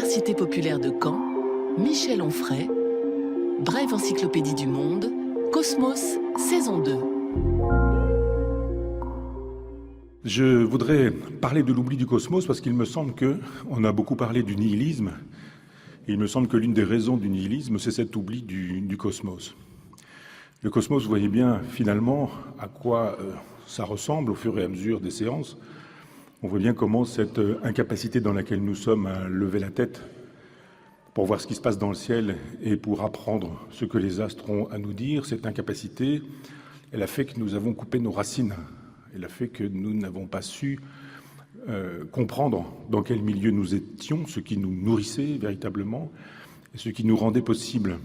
l'Université populaire de Caen, Michel Onfray, brève encyclopédie du monde, Cosmos, saison 2. Je voudrais parler de l'oubli du cosmos parce qu'il me semble qu'on a beaucoup parlé du nihilisme. Et il me semble que l'une des raisons du nihilisme, c'est cet oubli du cosmos. Le cosmos, vous voyez bien finalement à quoi ça ressemble au fur et à mesure des séances. On voit bien comment cette incapacité dans laquelle nous sommes à lever la tête pour voir ce qui se passe dans le ciel et pour apprendre ce que les astres ont à nous dire, cette incapacité, elle a fait que nous avons coupé nos racines. Elle a fait que nous n'avons pas su comprendre dans quel milieu nous étions, ce qui nous nourrissait véritablement, et ce qui nous rendait possible.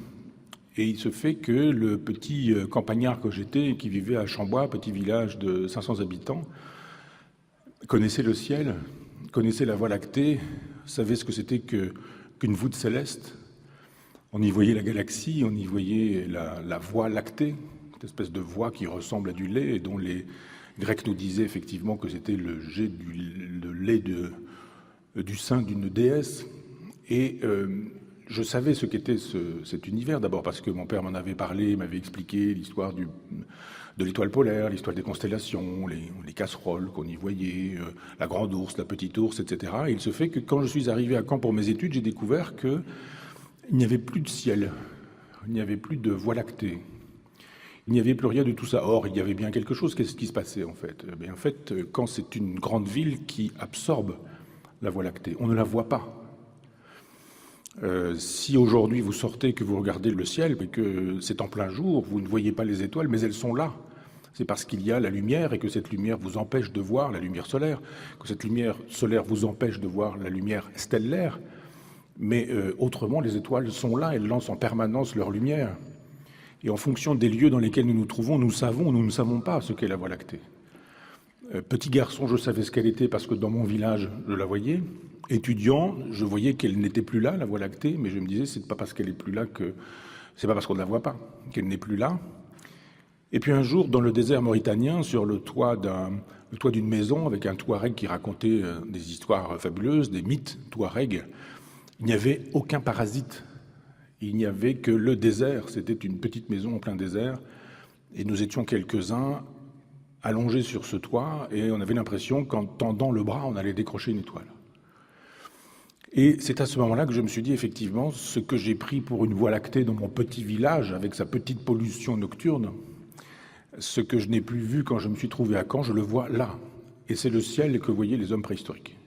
Et il se fait que le petit campagnard que j'étais, qui vivait à Chambois, petit village de 500 habitants, connaissait le ciel, connaissait la Voie lactée, savait ce que c'était qu'une voûte céleste. On y voyait la galaxie, on y voyait la Voie lactée, cette espèce de voie qui ressemble à du lait et dont les Grecs nous disaient effectivement que c'était le lait du sein d'une déesse. Et je savais ce qu'était cet univers, d'abord parce que mon père m'en avait parlé, m'avait expliqué l'histoire de l'étoile polaire, l'histoire des constellations, les casseroles qu'on y voyait, la grande ours, la petite ours, etc. Et il se fait que quand je suis arrivé à Caen pour mes études, j'ai découvert qu'il n'y avait plus de ciel, il n'y avait plus de Voie lactée. Il n'y avait plus rien de tout ça. Or, il y avait bien quelque chose. Qu'est-ce qui se passait, en fait ? En fait, quand c'est une grande ville qui absorbe la Voie lactée, on ne la voit pas. Si aujourd'hui vous sortez, que vous regardez le ciel, et que c'est en plein jour, vous ne voyez pas les étoiles, mais elles sont là. C'est parce qu'il y a la lumière et que cette lumière vous empêche de voir la lumière solaire, que cette lumière solaire vous empêche de voir la lumière stellaire. Mais autrement, les étoiles sont là, elles lancent en permanence leur lumière. Et en fonction des lieux dans lesquels nous nous trouvons, nous savons ou nous ne savons pas ce qu'est la Voie lactée. Petit garçon, je savais ce qu'elle était parce que dans mon village, je la voyais. Étudiant, je voyais qu'elle n'était plus là, la Voie lactée, mais je me disais, c'est pas parce qu'elle est plus là que... C'est pas parce qu'on ne la voit pas qu'elle n'est plus là. Et puis un jour, dans le désert mauritanien, sur le toit d'une maison, avec un Touareg qui racontait des histoires fabuleuses, des mythes Touareg, il n'y avait aucun parasite. Il n'y avait que le désert, c'était une petite maison en plein désert, et nous étions quelques-uns allongés sur ce toit, et on avait l'impression qu'en tendant le bras, on allait décrocher une étoile. Et c'est à ce moment-là que je me suis dit, effectivement, ce que j'ai pris pour une Voie lactée dans mon petit village, avec sa petite pollution nocturne, ce que je n'ai plus vu quand je me suis trouvé à Caen, je le vois là. Et c'est le ciel que voyaient les hommes préhistoriques.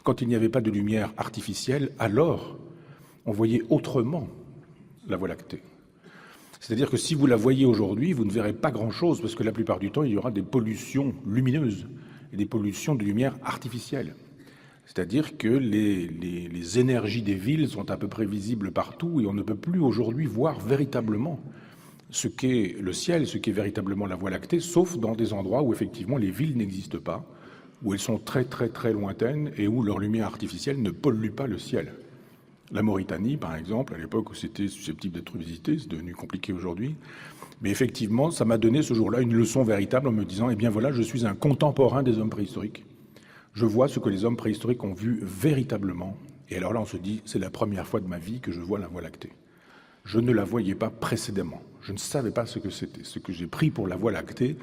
Quand il n'y avait pas de lumière artificielle, alors on voyait autrement la Voie lactée. C'est-à-dire que si vous la voyez aujourd'hui, vous ne verrez pas grand-chose, parce que la plupart du temps, il y aura des pollutions lumineuses et des pollutions de lumière artificielle. C'est-à-dire que les énergies des villes sont à peu près visibles partout et on ne peut plus aujourd'hui voir véritablement ce qu'est le ciel, ce qu'est véritablement la Voie lactée, sauf dans des endroits où effectivement les villes n'existent pas, où elles sont très très très lointaines et où leur lumière artificielle ne pollue pas le ciel. La Mauritanie, par exemple, à l'époque où c'était susceptible d'être visité, c'est devenu compliqué aujourd'hui. Mais effectivement, ça m'a donné ce jour-là une leçon véritable en me disant, eh bien voilà, je suis un contemporain des hommes préhistoriques. Je vois ce que les hommes préhistoriques ont vu véritablement. Et alors là, on se dit, c'est la première fois de ma vie que je vois la Voie lactée. Je ne la voyais pas précédemment. Je ne savais pas ce que c'était. Ce que j'ai pris pour la Voie lactée,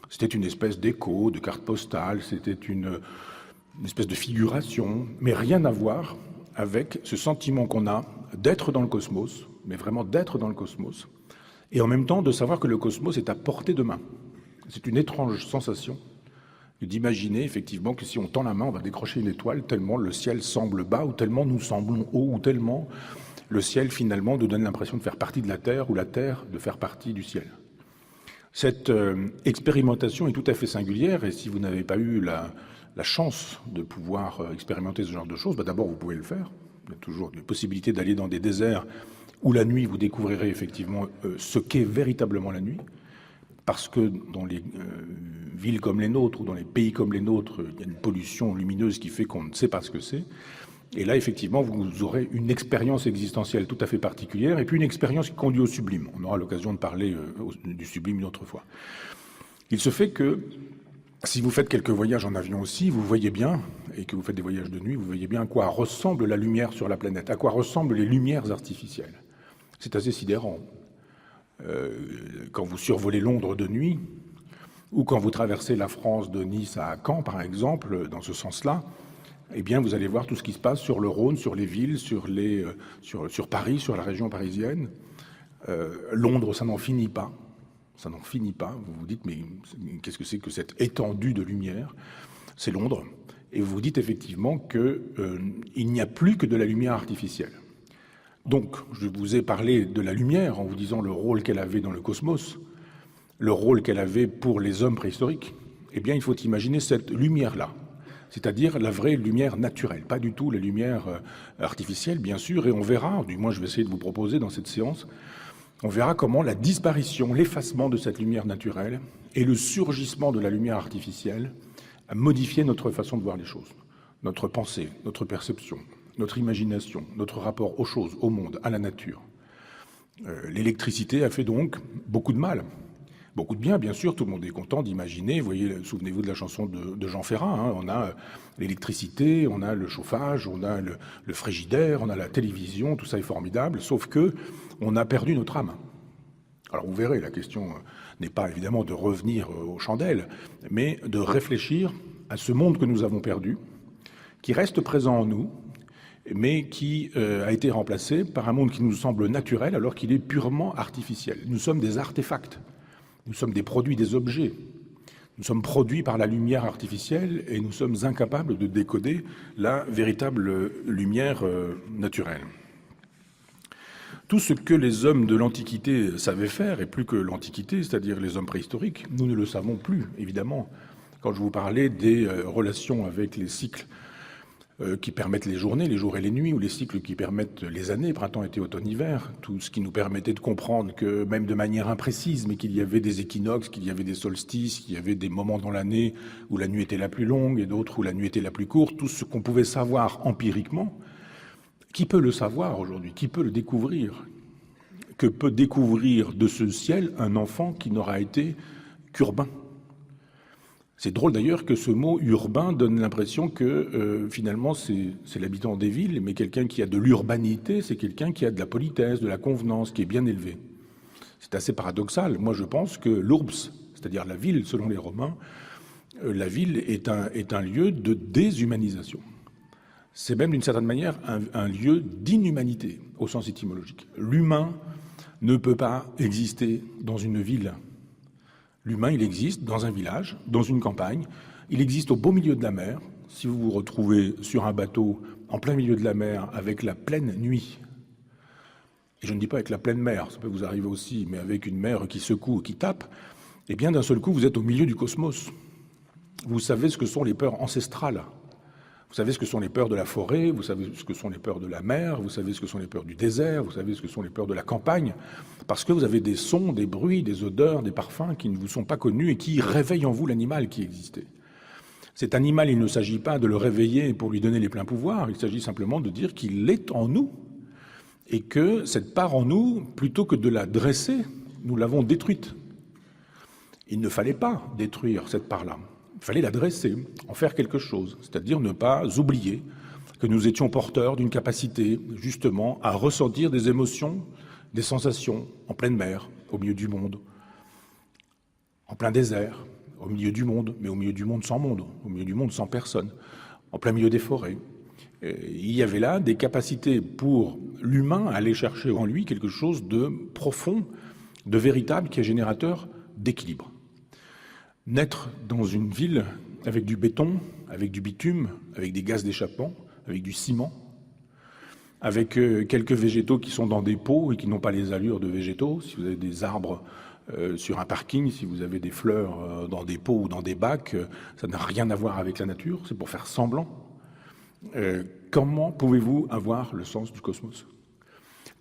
c'était une espèce d'écho, de carte postale, c'était une espèce de figuration, mais rien à voir avec ce sentiment qu'on a d'être dans le cosmos, mais vraiment d'être dans le cosmos, et en même temps de savoir que le cosmos est à portée de main. C'est une étrange sensation d'imaginer effectivement que si on tend la main, on va décrocher une étoile, tellement le ciel semble bas, ou tellement nous semblons hauts, ou tellement le ciel finalement nous donne l'impression de faire partie de la Terre, ou la Terre de faire partie du ciel. Cette expérimentation est tout à fait singulière, et si vous n'avez pas eu la chance de pouvoir expérimenter ce genre de choses, d'abord vous pouvez le faire. Il y a toujours la possibilité d'aller dans des déserts où la nuit vous découvrirez effectivement ce qu'est véritablement la nuit, parce que dans les villes comme les nôtres ou dans les pays comme les nôtres, il y a une pollution lumineuse qui fait qu'on ne sait pas ce que c'est. Et là, effectivement, vous aurez une expérience existentielle tout à fait particulière et puis une expérience qui conduit au sublime. On aura l'occasion de parler du sublime une autre fois. Il se fait que Si vous faites quelques voyages en avion aussi, vous voyez bien, et que vous faites des voyages de nuit, vous voyez bien à quoi ressemble la lumière sur la planète, à quoi ressemblent les lumières artificielles. C'est assez sidérant. Quand vous survolez Londres de nuit, ou quand vous traversez la France de Nice à Caen, par exemple, dans ce sens-là, eh bien, vous allez voir tout ce qui se passe sur le Rhône, sur les villes, sur Paris, sur la région parisienne. Londres, ça n'en finit pas. Ça n'en finit pas. Vous vous dites, mais qu'est-ce que c'est que cette étendue de lumière? C'est Londres. Et vous vous dites effectivement qu'il n'y a plus que de la lumière artificielle. Donc, je vous ai parlé de la lumière en vous disant le rôle qu'elle avait dans le cosmos, le rôle qu'elle avait pour les hommes préhistoriques. Eh bien, il faut imaginer cette lumière-là, c'est-à-dire la vraie lumière naturelle, pas du tout la lumière artificielle, bien sûr, et on verra, du moins je vais essayer de vous proposer dans cette séance, on verra comment la disparition, l'effacement de cette lumière naturelle et le surgissement de la lumière artificielle a modifié notre façon de voir les choses, notre pensée, notre perception, notre imagination, notre rapport aux choses, au monde, à la nature. L'électricité a fait donc beaucoup de mal. Beaucoup de bien, bien sûr, tout le monde est content d'imaginer. Vous voyez, souvenez-vous de la chanson de Jean Ferrat, hein, on a l'électricité, on a le chauffage, on a le frigidaire, on a la télévision, tout ça est formidable, sauf que on a perdu notre âme. Alors vous verrez, la question n'est pas évidemment de revenir aux chandelles, mais de réfléchir à ce monde que nous avons perdu, qui reste présent en nous, mais qui a été remplacé par un monde qui nous semble naturel alors qu'il est purement artificiel. Nous sommes des artefacts. Nous sommes des produits, des objets. Nous sommes produits par la lumière artificielle et nous sommes incapables de décoder la véritable lumière naturelle. Tout ce que les hommes de l'Antiquité savaient faire, et plus que l'Antiquité, c'est-à-dire les hommes préhistoriques, nous ne le savons plus, évidemment. Quand je vous parlais des relations avec les cycles qui permettent les journées, les jours et les nuits, ou les cycles qui permettent les années, printemps, été, automne, hiver, tout ce qui nous permettait de comprendre que, même de manière imprécise, mais qu'il y avait des équinoxes, qu'il y avait des solstices, qu'il y avait des moments dans l'année où la nuit était la plus longue et d'autres où la nuit était la plus courte, tout ce qu'on pouvait savoir empiriquement. Qui peut le savoir aujourd'hui? Qui peut le découvrir? Que peut découvrir de ce ciel un enfant qui n'aura été qu'urbain? C'est drôle d'ailleurs que ce mot urbain donne l'impression que finalement c'est l'habitant des villes, mais quelqu'un qui a de l'urbanité, c'est quelqu'un qui a de la politesse, de la convenance, qui est bien élevé. C'est assez paradoxal. Moi je pense que l'urbs, c'est-à-dire la ville selon les Romains, la ville est un lieu de déshumanisation. C'est même d'une certaine manière un lieu d'inhumanité au sens étymologique. L'humain ne peut pas exister dans une ville. L'humain, il existe dans un village, dans une campagne, il existe au beau milieu de la mer. Si vous vous retrouvez sur un bateau en plein milieu de la mer avec la pleine nuit, et je ne dis pas avec la pleine mer, ça peut vous arriver aussi, mais avec une mer qui secoue, qui tape, eh bien d'un seul coup vous êtes au milieu du cosmos. Vous savez ce que sont les peurs ancestrales. Vous savez ce que sont les peurs de la forêt, vous savez ce que sont les peurs de la mer, vous savez ce que sont les peurs du désert, vous savez ce que sont les peurs de la campagne, parce que vous avez des sons, des bruits, des odeurs, des parfums qui ne vous sont pas connus et qui réveillent en vous l'animal qui existait. Cet animal, il ne s'agit pas de le réveiller pour lui donner les pleins pouvoirs, il s'agit simplement de dire qu'il est en nous et que cette part en nous, plutôt que de la dresser, nous l'avons détruite. Il ne fallait pas détruire cette part-là. Il fallait la dresser, en faire quelque chose, c'est-à-dire ne pas oublier que nous étions porteurs d'une capacité, justement, à ressentir des émotions, des sensations en pleine mer, au milieu du monde, en plein désert, au milieu du monde, mais au milieu du monde, au milieu du monde sans personne, en plein milieu des forêts. Et il y avait là des capacités pour l'humain à aller chercher en lui quelque chose de profond, de véritable, qui est générateur d'équilibre. Naître dans une ville avec du béton, avec du bitume, avec des gaz d'échappement, avec du ciment, avec quelques végétaux qui sont dans des pots et qui n'ont pas les allures de végétaux. Si vous avez des arbres sur un parking, si vous avez des fleurs dans des pots ou dans des bacs, ça n'a rien à voir avec la nature, c'est pour faire semblant. Comment pouvez-vous avoir le sens du cosmos ?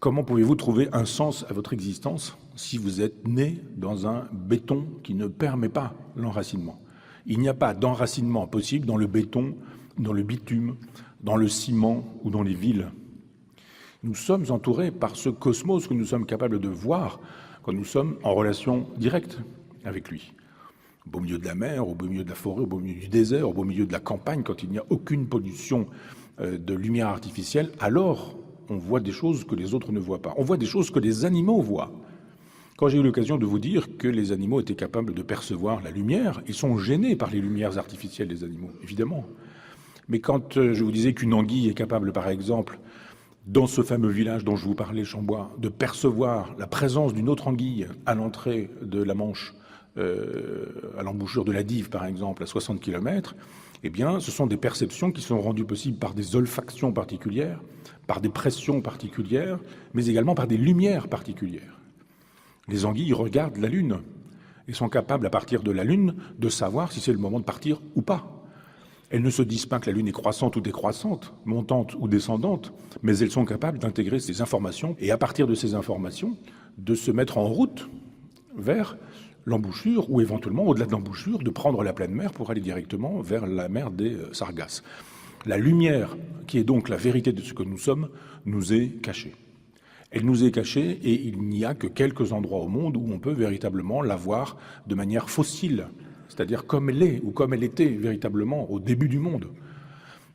Comment pouvez-vous trouver un sens à votre existence si vous êtes né dans un béton qui ne permet pas l'enracinement ? Il n'y a pas d'enracinement possible dans le béton, dans le bitume, dans le ciment ou dans les villes. Nous sommes entourés par ce cosmos que nous sommes capables de voir quand nous sommes en relation directe avec lui. Au beau milieu de la mer, au beau milieu de la forêt, au beau milieu du désert, au beau milieu de la campagne, quand il n'y a aucune pollution de lumière artificielle, alors on voit des choses que les autres ne voient pas. On voit des choses que les animaux voient. Quand j'ai eu l'occasion de vous dire que les animaux étaient capables de percevoir la lumière, ils sont gênés par les lumières artificielles des animaux, évidemment. Mais quand je vous disais qu'une anguille est capable, par exemple, dans ce fameux village dont je vous parlais, Chambois, de percevoir la présence d'une autre anguille à l'entrée de la Manche, à l'embouchure de la Dive, par exemple, à 60 km, eh bien, ce sont des perceptions qui sont rendues possibles par des olfactions particulières, par des pressions particulières, mais également par des lumières particulières. Les anguilles regardent la Lune et sont capables, à partir de la Lune, de savoir si c'est le moment de partir ou pas. Elles ne se disent pas que la Lune est croissante ou décroissante, montante ou descendante, mais elles sont capables d'intégrer ces informations et, à partir de ces informations, de se mettre en route vers l'embouchure ou éventuellement, au-delà de l'embouchure, de prendre la pleine mer pour aller directement vers la mer des Sargasses. La lumière, qui est donc la vérité de ce que nous sommes, nous est cachée. Elle nous est cachée et il n'y a que quelques endroits au monde où on peut véritablement la voir de manière fossile, c'est-à-dire comme elle est ou comme elle était véritablement au début du monde.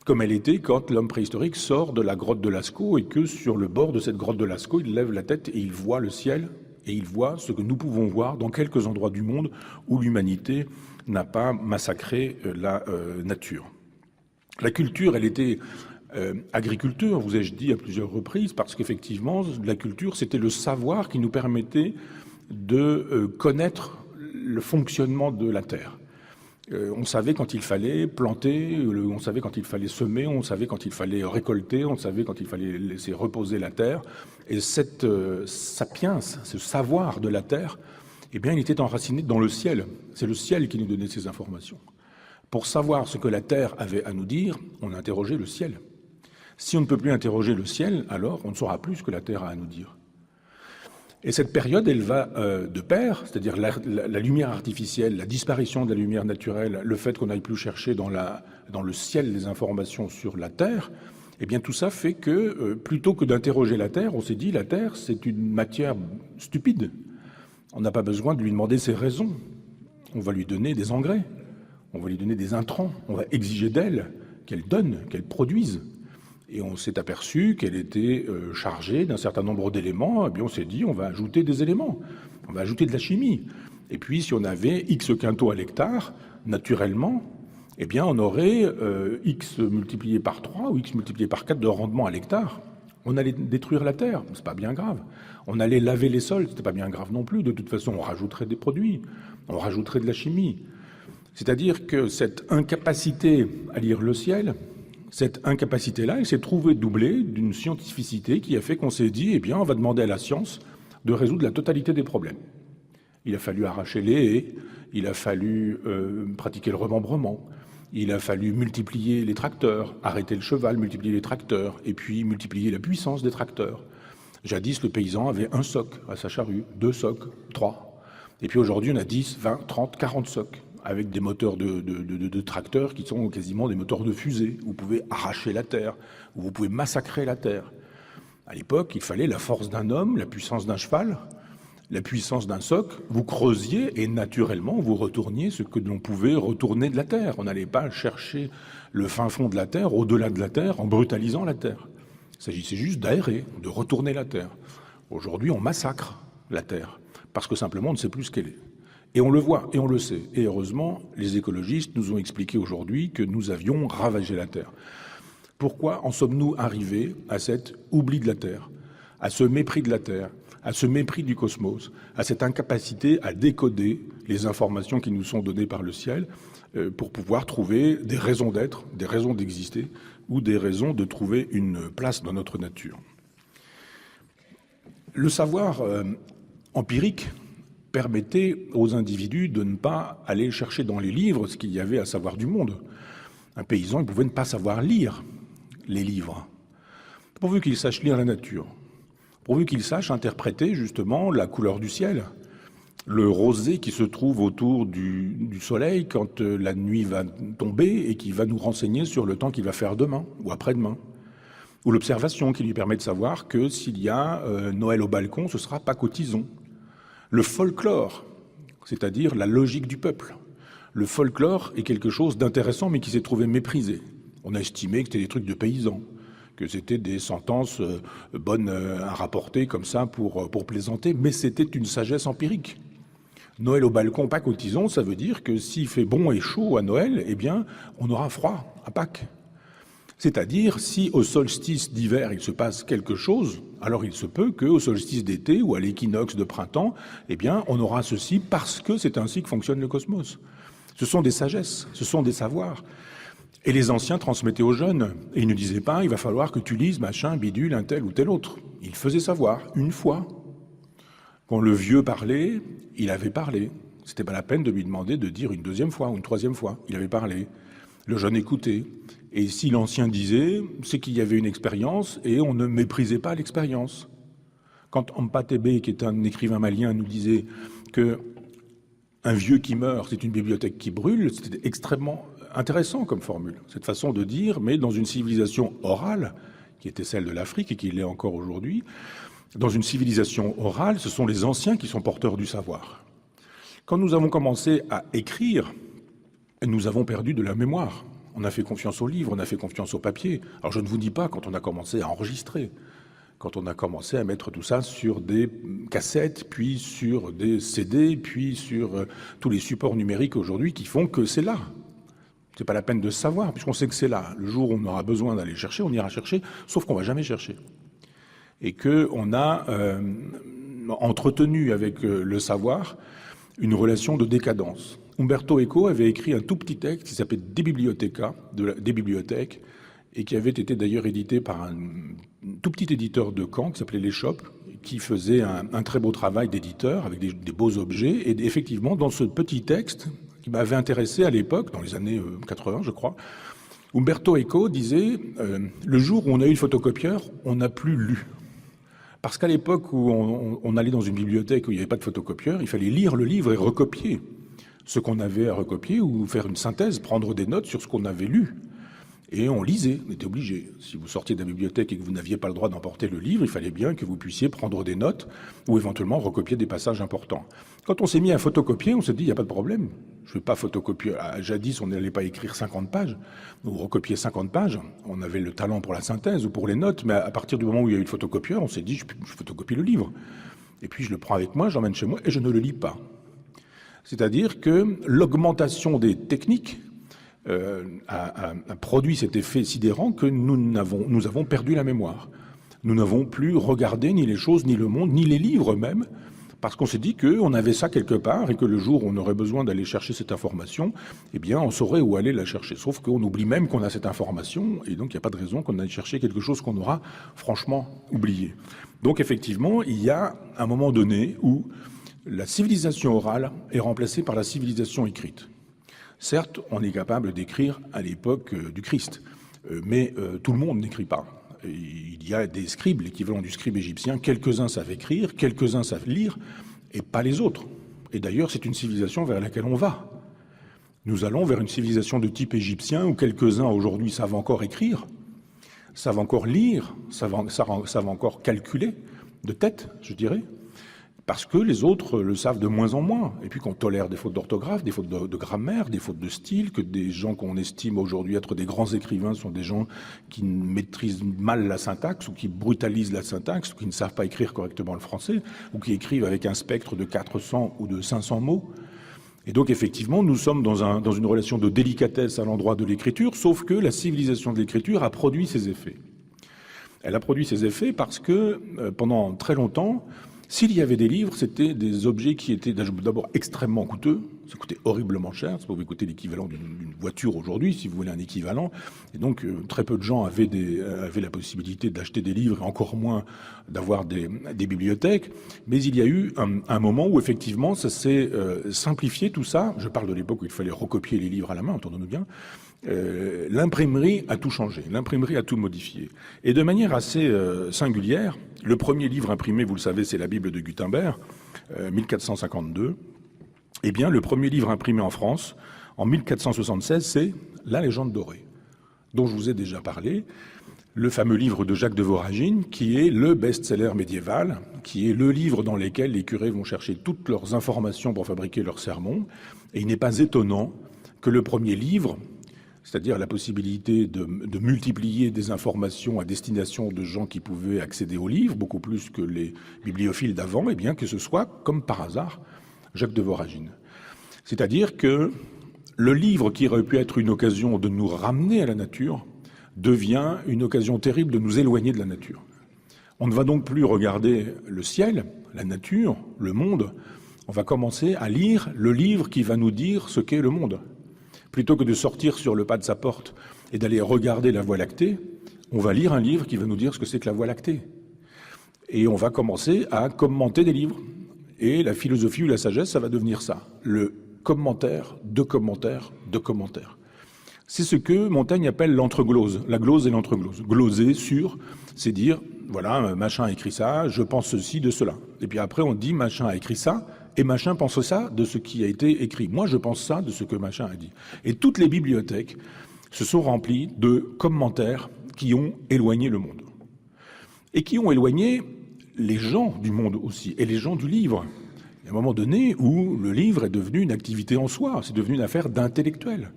Comme elle était quand l'homme préhistorique sort de la grotte de Lascaux et que sur le bord de cette grotte de Lascaux, il lève la tête et il voit le ciel et il voit ce que nous pouvons voir dans quelques endroits du monde où l'humanité n'a pas massacré la nature. La culture, elle était agriculture, vous ai-je dit à plusieurs reprises, parce qu'effectivement, la culture, c'était le savoir qui nous permettait de connaître le fonctionnement de la terre. On savait quand il fallait planter, on savait quand il fallait semer, on savait quand il fallait récolter, on savait quand il fallait laisser reposer la terre. Et cette sapiens, ce savoir de la terre, eh bien, il était enraciné dans le ciel. C'est le ciel qui nous donnait ces informations. Pour savoir ce que la terre avait à nous dire, on interrogeait le ciel. Si on ne peut plus interroger le ciel, alors on ne saura plus ce que la terre a à nous dire. Et cette période, elle va de pair, c'est-à-dire la lumière artificielle, la disparition de la lumière naturelle, le fait qu'on n'aille plus chercher dans le ciel les informations sur la Terre, eh bien tout ça fait que, plutôt que d'interroger la Terre, on s'est dit la Terre, c'est une matière stupide. On n'a pas besoin de lui demander ses raisons. On va lui donner des engrais, on va lui donner des intrants, on va exiger d'elle qu'elle donne, qu'elle produise. Et on s'est aperçu qu'elle était chargée d'un certain nombre d'éléments. Et bien on s'est dit, on va ajouter des éléments, on va ajouter de la chimie. Et puis si on avait X quintaux à l'hectare, naturellement, eh bien on aurait X multiplié par 3 ou X multiplié par 4 de rendement à l'hectare. On allait détruire la terre, c'est pas bien grave. On allait laver les sols, c'était pas bien grave non plus. De toute façon, on rajouterait des produits, on rajouterait de la chimie. C'est-à-dire que cette incapacité à lire le ciel, cette incapacité-là, elle s'est trouvée doublée d'une scientificité qui a fait qu'on s'est dit, eh bien, on va demander à la science de résoudre la totalité des problèmes. Il a fallu arracher les haies, il a fallu pratiquer le remembrement, il a fallu multiplier les tracteurs, arrêter le cheval, multiplier les tracteurs, et puis multiplier la puissance des tracteurs. Jadis, le paysan avait un soc à sa charrue, 2 socs, 3. Et puis aujourd'hui, on a 10, 20, 30, 40 socs, avec des moteurs de tracteurs qui sont quasiment des moteurs de fusée. Vous pouvez arracher la terre, ou vous pouvez massacrer la terre. À l'époque, il fallait la force d'un homme, la puissance d'un cheval, la puissance d'un soc. Vous creusiez et naturellement, vous retourniez ce que l'on pouvait retourner de la terre. On n'allait pas chercher le fin fond de la terre, au-delà de la terre, en brutalisant la terre. Il s'agissait juste d'aérer, de retourner la terre. Aujourd'hui, on massacre la terre, parce que simplement, on ne sait plus ce qu'elle est. Et on le voit, et on le sait. Et heureusement, les écologistes nous ont expliqué aujourd'hui que nous avions ravagé la Terre. Pourquoi en sommes-nous arrivés à cet oubli de la Terre, à ce mépris de la Terre, à ce mépris du cosmos, à cette incapacité à décoder les informations qui nous sont données par le ciel pour pouvoir trouver des raisons d'être, des raisons d'exister ou des raisons de trouver une place dans notre nature. Le savoir empirique permettait aux individus de ne pas aller chercher dans les livres ce qu'il y avait à savoir du monde. Un paysan, il pouvait ne pas savoir lire les livres, pourvu qu'il sache lire la nature, pourvu qu'il sache interpréter justement la couleur du ciel, le rosé qui se trouve autour du soleil quand la nuit va tomber et qui va nous renseigner sur le temps qu'il va faire demain ou après-demain, ou l'observation qui lui permet de savoir que s'il y a Noël au balcon, ce sera Pâques au tison. Le folklore, c'est-à-dire la logique du peuple, Le folklore est quelque chose d'intéressant, mais qui s'est trouvé méprisé. On a estimé que c'était des trucs de paysans, que c'était des sentences bonnes à rapporter comme ça pour plaisanter, mais c'était une sagesse empirique. Noël au balcon, Pâques au tison, ça veut dire que s'il fait bon et chaud à Noël, eh bien, on aura froid à Pâques. C'est-à-dire, si au solstice d'hiver il se passe quelque chose, alors il se peut qu'au solstice d'été ou à l'équinoxe de printemps, eh bien, on aura ceci parce que c'est ainsi que fonctionne le cosmos. Ce sont des sagesses, ce sont des savoirs. Et les anciens transmettaient aux jeunes. Et ils ne disaient pas, il va falloir que tu lises machin, bidule, un tel ou tel autre. Ils faisaient savoir, une fois. Quand le vieux parlait, il avait parlé. C'était pas la peine de lui demander de dire une deuxième fois ou une troisième fois. Il avait parlé. Le jeune écoutait. Et si l'ancien disait, c'est qu'il y avait une expérience et on ne méprisait pas l'expérience. Quand Mpatébé, qui est un écrivain malien, nous disait que un vieux qui meurt, c'est une bibliothèque qui brûle, c'était extrêmement intéressant comme formule. Cette façon de dire, mais dans une civilisation orale, qui était celle de l'Afrique et qui l'est encore aujourd'hui, dans une civilisation orale, ce sont les anciens qui sont porteurs du savoir. Quand nous avons commencé à écrire, nous avons perdu de la mémoire. On a fait confiance aux livres, on a fait confiance au papier. Alors je ne vous dis pas quand on a commencé à enregistrer, quand on a commencé à mettre tout ça sur des cassettes, puis sur des CD, puis sur tous les supports numériques aujourd'hui qui font que c'est là. C'est pas la peine de savoir, puisqu'on sait que c'est là. Le jour où on aura besoin d'aller chercher, on ira chercher, sauf qu'on va jamais chercher. Et qu'on a entretenu avec le savoir une relation de décadence. Umberto Eco avait écrit un tout petit texte qui s'appelait De Bibliotheca, des bibliothèques, et qui avait été d'ailleurs édité par un tout petit éditeur de Caen qui s'appelait l'Échoppe, qui faisait un très beau travail d'éditeur avec des beaux objets. Et effectivement, dans ce petit texte qui m'avait intéressé à l'époque, dans les années 80, je crois, Umberto Eco disait le jour où on a eu le photocopieur, on n'a plus lu. Parce qu'à l'époque où on allait dans une bibliothèque où il n'y avait pas de photocopieur, il fallait lire le livre et recopier ce qu'on avait à recopier ou faire une synthèse, prendre des notes sur ce qu'on avait lu. Et on lisait, on était obligé. Si vous sortiez de la bibliothèque et que vous n'aviez pas le droit d'emporter le livre, il fallait bien que vous puissiez prendre des notes ou éventuellement recopier des passages importants. Quand on s'est mis à photocopier, on s'est dit, il n'y a pas de problème. Je ne vais pas photocopier. Jadis, on n'allait pas écrire 50 pages ou recopier 50 pages. On avait le talent pour la synthèse ou pour les notes, mais à partir du moment où il y a eu le photocopieur, on s'est dit, je photocopie le livre. Et puis je le prends avec moi, j'emmène chez moi et je ne le lis pas. C'est-à-dire que l'augmentation des techniques a produit cet effet sidérant que nous avons perdu la mémoire. Nous n'avons plus regardé ni les choses, ni le monde, ni les livres même, parce qu'on s'est dit qu'on avait ça quelque part et que le jour où on aurait besoin d'aller chercher cette information, eh bien, on saurait où aller la chercher. Sauf qu'on oublie même qu'on a cette information et donc il n'y a pas de raison qu'on aille chercher quelque chose qu'on aura franchement oublié. Donc effectivement, il y a un moment donné où la civilisation orale est remplacée par la civilisation écrite. Certes, on est capable d'écrire à l'époque du Christ, mais tout le monde n'écrit pas. Il y a des scribes, l'équivalent du scribe égyptien, quelques-uns savent écrire, quelques-uns savent lire, et pas les autres. Et d'ailleurs, c'est une civilisation vers laquelle on va. Nous allons vers une civilisation de type égyptien, où quelques-uns aujourd'hui savent encore écrire, savent encore lire, savent encore calculer, de tête, je dirais, parce que les autres le savent de moins en moins. Et puis qu'on tolère des fautes d'orthographe, des fautes de grammaire, des fautes de style, que des gens qu'on estime aujourd'hui être des grands écrivains sont des gens qui maîtrisent mal la syntaxe ou qui brutalisent la syntaxe, ou qui ne savent pas écrire correctement le français, ou qui écrivent avec un spectre de 400 ou de 500 mots. Et donc effectivement, nous sommes dans une relation de délicatesse à l'endroit de l'écriture, sauf que la civilisation de l'écriture a produit ses effets. Elle a produit ses effets parce que pendant très longtemps, s'il y avait des livres, c'était des objets qui étaient d'abord extrêmement coûteux. Ça coûtait horriblement cher. Ça pouvait coûter l'équivalent d'une voiture aujourd'hui, si vous voulez un équivalent. Et donc, très peu de gens avaient la possibilité d'acheter des livres et encore moins d'avoir des bibliothèques. Mais il y a eu un moment où, effectivement, ça s'est simplifié, tout ça. Je parle de l'époque où il fallait recopier les livres à la main, entendons-nous bien. L'imprimerie a tout changé, l'imprimerie a tout modifié. Et de manière assez singulière, le premier livre imprimé, vous le savez, c'est la Bible de Gutenberg, 1452. Eh bien, le premier livre imprimé en France, en 1476, c'est La Légende dorée, dont je vous ai déjà parlé. le fameux livre de Jacques de Voragine, qui est le best-seller médiéval, qui est le livre dans lequel les curés vont chercher toutes leurs informations pour fabriquer leurs sermons. Et il n'est pas étonnant que le premier livre, c'est-à-dire la possibilité de multiplier des informations à destination de gens qui pouvaient accéder aux livres, beaucoup plus que les bibliophiles d'avant, eh bien que ce soit, comme par hasard, Jacques de Voragine. C'est-à-dire que le livre qui aurait pu être une occasion de nous ramener à la nature devient une occasion terrible de nous éloigner de la nature. On ne va donc plus regarder le ciel, la nature, le monde. On va commencer à lire le livre qui va nous dire ce qu'est le monde. Plutôt que de sortir sur le pas de sa porte et d'aller regarder la Voie lactée, on va lire un livre qui va nous dire ce que c'est que la Voie lactée. Et on va commencer à commenter des livres. Et la philosophie ou la sagesse, ça va devenir ça. Le commentaire de commentaires de commentaires. C'est ce que Montaigne appelle l'entreglose, la glose et l'entreglose. Gloser sur, c'est dire, voilà, machin a écrit ça, je pense ceci de cela. Et puis après, on dit, machin a écrit ça, et machin pense ça de ce qui a été écrit. Moi, je pense ça de ce que machin a dit. Et toutes les bibliothèques se sont remplies de commentaires qui ont éloigné le monde. Et qui ont éloigné les gens du monde aussi, et les gens du livre. Il y a un moment donné où le livre est devenu une activité en soi, c'est devenu une affaire d'intellectuels.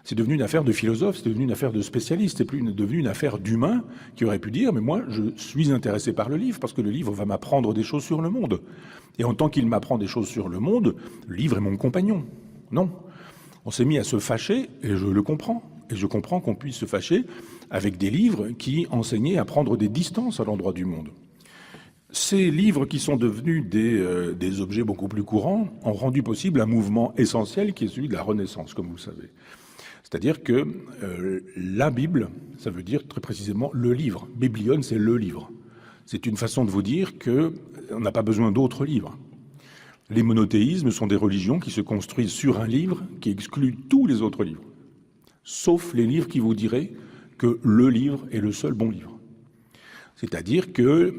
C'est devenu une affaire de philosophes, c'est devenu une affaire de spécialistes, c'est plus devenu une affaire d'humains qui auraient pu dire « mais moi, je suis intéressé par le livre parce que le livre va m'apprendre des choses sur le monde. Et en tant qu'il m'apprend des choses sur le monde, le livre est mon compagnon. » Non. On s'est mis à se fâcher, et je le comprends. Et je comprends qu'on puisse se fâcher avec des livres qui enseignaient à prendre des distances à l'endroit du monde. Ces livres qui sont devenus des objets beaucoup plus courants ont rendu possible un mouvement essentiel qui est celui de la Renaissance, comme vous le savez. C'est-à-dire que la Bible, ça veut dire très précisément le livre. Biblion, c'est le livre. C'est une façon de vous dire qu'on n'a pas besoin d'autres livres. Les monothéismes sont des religions qui se construisent sur un livre qui exclut tous les autres livres, sauf les livres qui vous diraient que le livre est le seul bon livre. C'est-à-dire que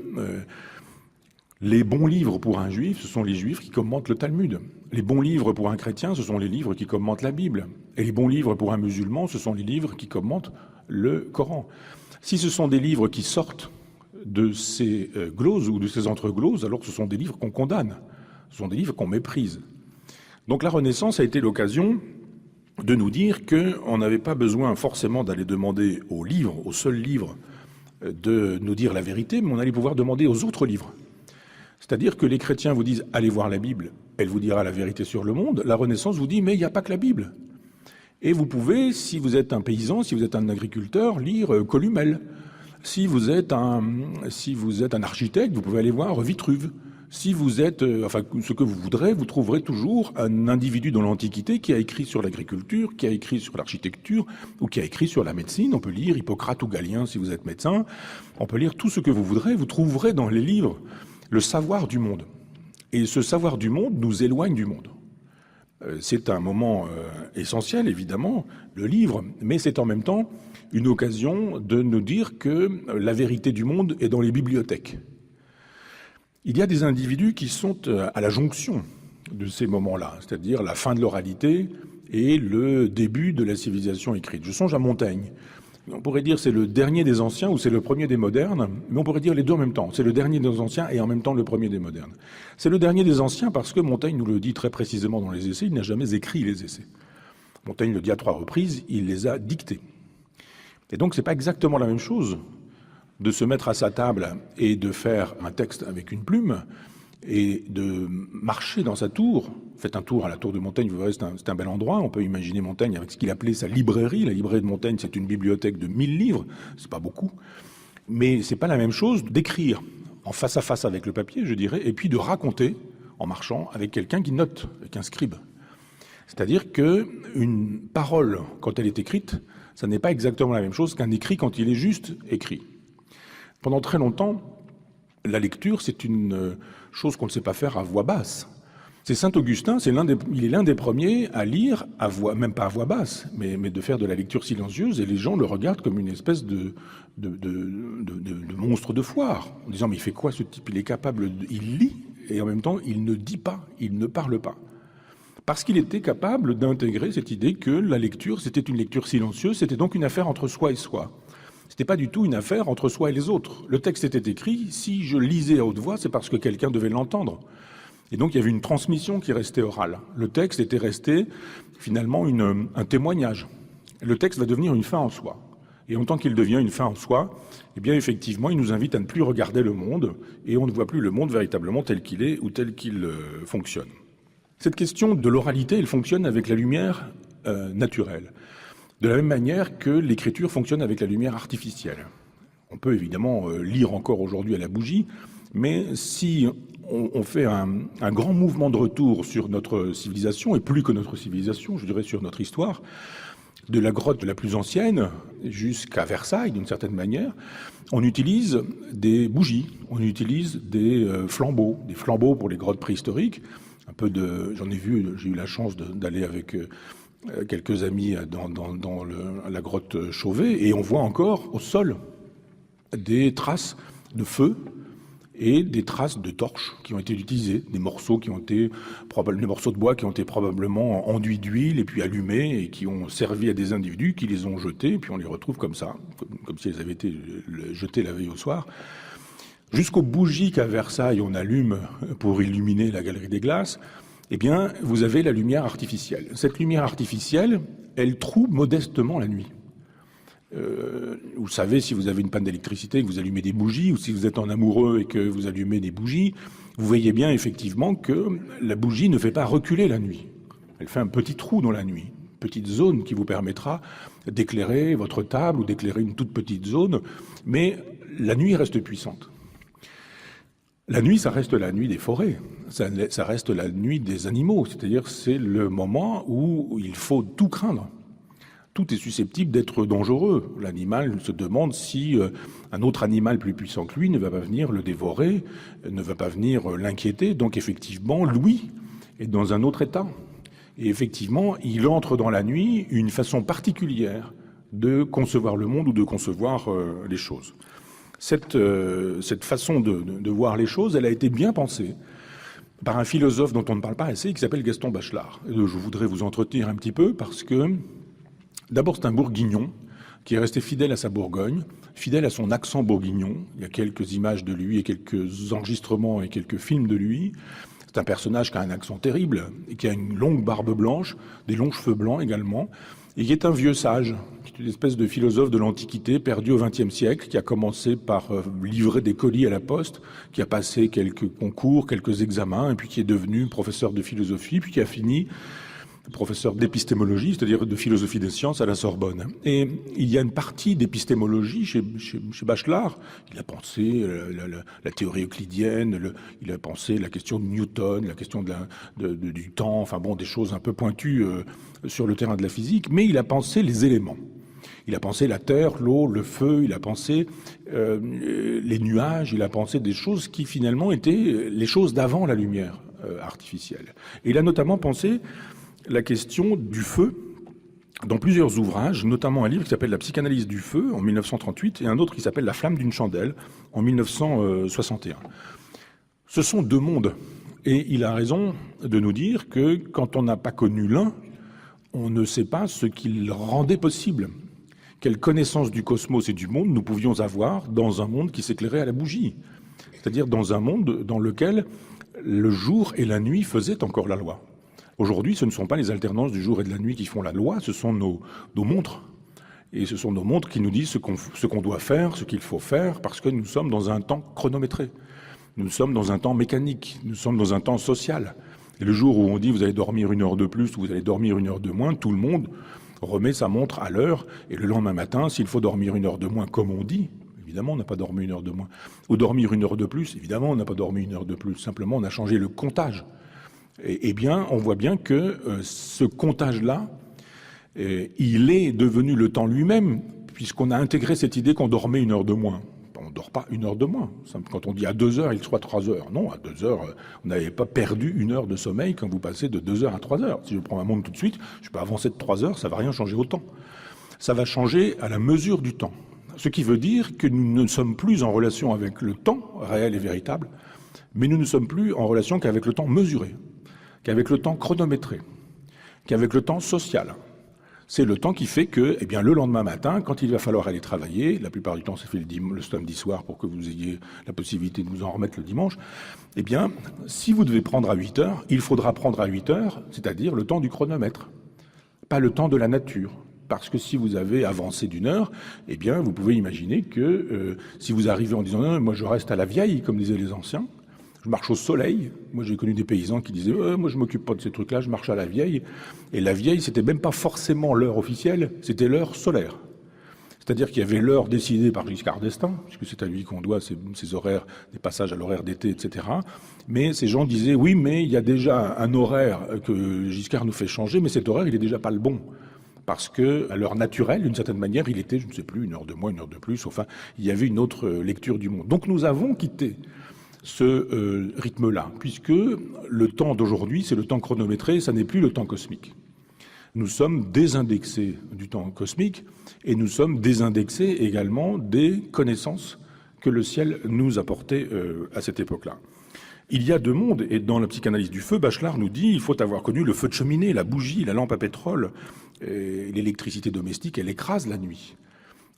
les bons livres pour un juif, ce sont les juifs qui commentent le Talmud. Les bons livres pour un chrétien, ce sont les livres qui commentent la Bible. Et les bons livres pour un musulman, ce sont les livres qui commentent le Coran. Si ce sont des livres qui sortent de ces gloses ou de ces entregloses, alors ce sont des livres qu'on condamne. Ce sont des livres qu'on méprise. Donc la Renaissance a été l'occasion de nous dire qu'on n'avait pas besoin forcément d'aller demander aux livres, aux seuls livres, de nous dire la vérité, mais on allait pouvoir demander aux autres livres. C'est-à-dire que les chrétiens vous disent « allez voir la Bible, elle vous dira la vérité sur le monde ». La Renaissance vous dit « mais il n'y a pas que la Bible ». Et vous pouvez, si vous êtes un paysan, si vous êtes un agriculteur, lire Columel. Si vous êtes un architecte, vous pouvez aller voir Vitruve. Si vous êtes, ce que vous voudrez, vous trouverez toujours un individu dans l'Antiquité qui a écrit sur l'agriculture, qui a écrit sur l'architecture, ou qui a écrit sur la médecine. On peut lire Hippocrate ou Galien si vous êtes médecin. On peut lire tout ce que vous voudrez. Vous trouverez dans les livres le savoir du monde. Et ce savoir du monde nous éloigne du monde. C'est un moment essentiel, évidemment, le livre, mais c'est en même temps une occasion de nous dire que la vérité du monde est dans les bibliothèques. Il y a des individus qui sont à la jonction de ces moments-là, c'est-à-dire la fin de l'oralité et le début de la civilisation écrite. Je songe à Montaigne. On pourrait dire c'est le dernier des anciens ou c'est le premier des modernes, mais on pourrait dire les deux en même temps. C'est le dernier des anciens et en même temps le premier des modernes. C'est le dernier des anciens parce que Montaigne nous le dit très précisément dans les essais, il n'a jamais écrit les essais. Montaigne le dit à 3 reprises, il les a dictés. Et donc c'est pas exactement la même chose de se mettre à sa table et de faire un texte avec une plume et de marcher dans sa tour. Faites un tour à la tour de Montaigne, vous verrez, c'est un bel endroit. On peut imaginer Montaigne avec ce qu'il appelait sa librairie. La librairie de Montaigne, c'est une bibliothèque de 1000 livres. C'est pas beaucoup. Mais c'est pas la même chose d'écrire en face à face avec le papier, je dirais, et puis de raconter en marchant avec quelqu'un qui note, avec un scribe. C'est-à-dire qu'une parole, quand elle est écrite, ça n'est pas exactement la même chose qu'un écrit quand il est juste écrit. Pendant très longtemps, la lecture, c'est une chose qu'on ne sait pas faire à voix basse. C'est Saint Augustin, il est l'un des premiers à lire à voix, même pas à voix basse, mais de faire de la lecture silencieuse, et les gens le regardent comme une espèce de monstre de foire, en disant mais il fait quoi ce type? Il est capable, il lit et en même temps il ne dit pas, il ne parle pas, parce qu'il était capable d'intégrer cette idée que la lecture c'était une lecture silencieuse, c'était donc une affaire entre soi et soi. C'était pas du tout une affaire entre soi et les autres. Le texte était écrit, si je lisais à haute voix, c'est parce que quelqu'un devait l'entendre. Et donc il y avait une transmission qui restait orale. Le texte était resté finalement un témoignage. Le texte va devenir une fin en soi. Et en tant qu'il devient une fin en soi, eh bien effectivement, il nous invite à ne plus regarder le monde, et on ne voit plus le monde véritablement tel qu'il est ou tel qu'il fonctionne. Cette question de l'oralité, elle fonctionne avec la lumière naturelle, de la même manière que l'écriture fonctionne avec la lumière artificielle. On peut évidemment lire encore aujourd'hui à la bougie, mais si on fait un grand mouvement de retour sur notre civilisation, et plus que notre civilisation, je dirais sur notre histoire, de la grotte la plus ancienne jusqu'à Versailles, d'une certaine manière, on utilise des bougies, on utilise des flambeaux pour les grottes préhistoriques. J'en ai vu, j'ai eu la chance d'aller avec quelques amis dans la grotte Chauvet, et on voit encore au sol des traces de feu et des traces de torches qui ont été utilisées, des morceaux de bois qui ont été probablement enduits d'huile et puis allumés et qui ont servi à des individus qui les ont jetés, et puis on les retrouve comme ça, comme si elles avaient été jetées la veille au soir. Jusqu'aux bougies qu'à Versailles on allume pour illuminer la Galerie des Glaces, eh bien, vous avez la lumière artificielle. Cette lumière artificielle, elle trouve modestement la nuit. Vous savez, si vous avez une panne d'électricité, que vous allumez des bougies, ou si vous êtes en amoureux et que vous allumez des bougies, vous voyez bien effectivement que la bougie ne fait pas reculer la nuit. Elle fait un petit trou dans la nuit, une petite zone qui vous permettra d'éclairer votre table ou d'éclairer une toute petite zone, mais la nuit reste puissante. La nuit, ça reste la nuit des forêts, ça reste la nuit des animaux, c'est-à-dire c'est le moment où il faut tout craindre. Tout est susceptible d'être dangereux. L'animal se demande si un autre animal plus puissant que lui ne va pas venir le dévorer, ne va pas venir l'inquiéter. Donc effectivement, Louis est dans un autre état. Et effectivement, il entre dans la nuit une façon particulière de concevoir le monde ou de concevoir les choses. Cette façon de voir les choses, elle a été bien pensée par un philosophe dont on ne parle pas assez, qui s'appelle Gaston Bachelard. Je voudrais vous entretenir un petit peu parce que d'abord, c'est un Bourguignon qui est resté fidèle à sa Bourgogne, fidèle à son accent bourguignon. Il y a quelques images de lui et quelques enregistrements et quelques films de lui. C'est un personnage qui a un accent terrible et qui a une longue barbe blanche, des longs cheveux blancs également, et qui est un vieux sage, qui est une espèce de philosophe de l'Antiquité perdu au XXe siècle, qui a commencé par livrer des colis à la poste, qui a passé quelques concours, quelques examens, et puis qui est devenu professeur de philosophie, puis qui a fini professeur d'épistémologie, c'est-à-dire de philosophie des sciences à la Sorbonne. Et il y a une partie d'épistémologie chez Bachelard. Il a pensé la théorie euclidienne, il a pensé la question de Newton, la question du temps, enfin bon, des choses un peu pointues sur le terrain de la physique, mais il a pensé les éléments. Il a pensé la terre, l'eau, le feu, il a pensé les nuages, il a pensé des choses qui finalement étaient les choses d'avant la lumière artificielle. Et il a notamment pensé la question du feu dans plusieurs ouvrages, notamment un livre qui s'appelle La psychanalyse du feu en 1938 et un autre qui s'appelle La flamme d'une chandelle en 1961. Ce sont deux mondes et il a raison de nous dire que quand on n'a pas connu l'un, on ne sait pas ce qu'il rendait possible. Quelle connaissance du cosmos et du monde nous pouvions avoir dans un monde qui s'éclairait à la bougie, c'est-à-dire dans un monde dans lequel le jour et la nuit faisaient encore la loi. Aujourd'hui, ce ne sont pas les alternances du jour et de la nuit qui font la loi, ce sont nos montres. Et ce sont nos montres qui nous disent ce qu'on doit faire, ce qu'il faut faire, parce que nous sommes dans un temps chronométré. Nous sommes dans un temps mécanique, nous sommes dans un temps social. Et le jour où on dit vous allez dormir 1 heure de plus ou vous allez dormir 1 heure de moins, tout le monde remet sa montre à l'heure. Et le lendemain matin, s'il faut dormir 1 heure de moins, comme on dit, évidemment on n'a pas dormi 1 heure de moins, ou dormir 1 heure de plus, évidemment on n'a pas dormi 1 heure de plus, simplement on a changé le comptage. Eh bien, on voit bien que ce comptage-là, il est devenu le temps lui-même, puisqu'on a intégré cette idée qu'on dormait 1 heure de moins. On ne dort pas 1 heure de moins. Quand on dit à 2 heures, il soit 3 heures. Non, à 2 heures, on n'avait pas perdu 1 heure de sommeil quand vous passez de 2 heures à 3 heures. Si je prends ma montre tout de suite, je peux avancer de 3 heures, ça ne va rien changer au temps. Ça va changer à la mesure du temps. Ce qui veut dire que nous ne sommes plus en relation avec le temps réel et véritable, mais nous ne sommes plus en relation qu'avec le temps mesuré, qu'avec le temps chronométré, qu'avec le temps social. C'est le temps qui fait que, eh bien, le lendemain matin, quand il va falloir aller travailler, la plupart du temps c'est fait le samedi soir pour que vous ayez la possibilité de vous en remettre le dimanche, eh bien, si vous devez prendre à 8 heures, il faudra prendre à 8 heures, c'est-à-dire le temps du chronomètre, pas le temps de la nature. Parce que si vous avez avancé d'1 heure, eh bien, vous pouvez imaginer que si vous arrivez en disant « moi je reste à la vieille », comme disaient les anciens, je marche au soleil. Moi, j'ai connu des paysans qui disaient moi, je m'occupe pas de ces trucs-là, je marche à la vieille. Et la vieille, c'était même pas forcément l'heure officielle, c'était l'heure solaire. C'est-à-dire qu'il y avait l'heure décidée par Giscard d'Estaing, puisque c'est à lui qu'on doit ces horaires, des passages à l'horaire d'été, etc. Mais ces gens disaient oui, mais il y a déjà un horaire que Giscard nous fait changer, mais cet horaire, il est déjà pas le bon. Parce que, à l'heure naturelle, d'une certaine manière, il était, je ne sais plus, 1 heure de moins, 1 heure de plus. Enfin, il y avait une autre lecture du monde. Donc nous avons quitté ce rythme-là, puisque le temps d'aujourd'hui, c'est le temps chronométré, ça n'est plus le temps cosmique. Nous sommes désindexés du temps cosmique et nous sommes désindexés également des connaissances que le ciel nous apportait à cette époque-là. Il y a 2 mondes, et dans la psychanalyse du feu, Bachelard nous dit il faut avoir connu le feu de cheminée, la bougie, la lampe à pétrole, l'électricité domestique, elle écrase la nuit.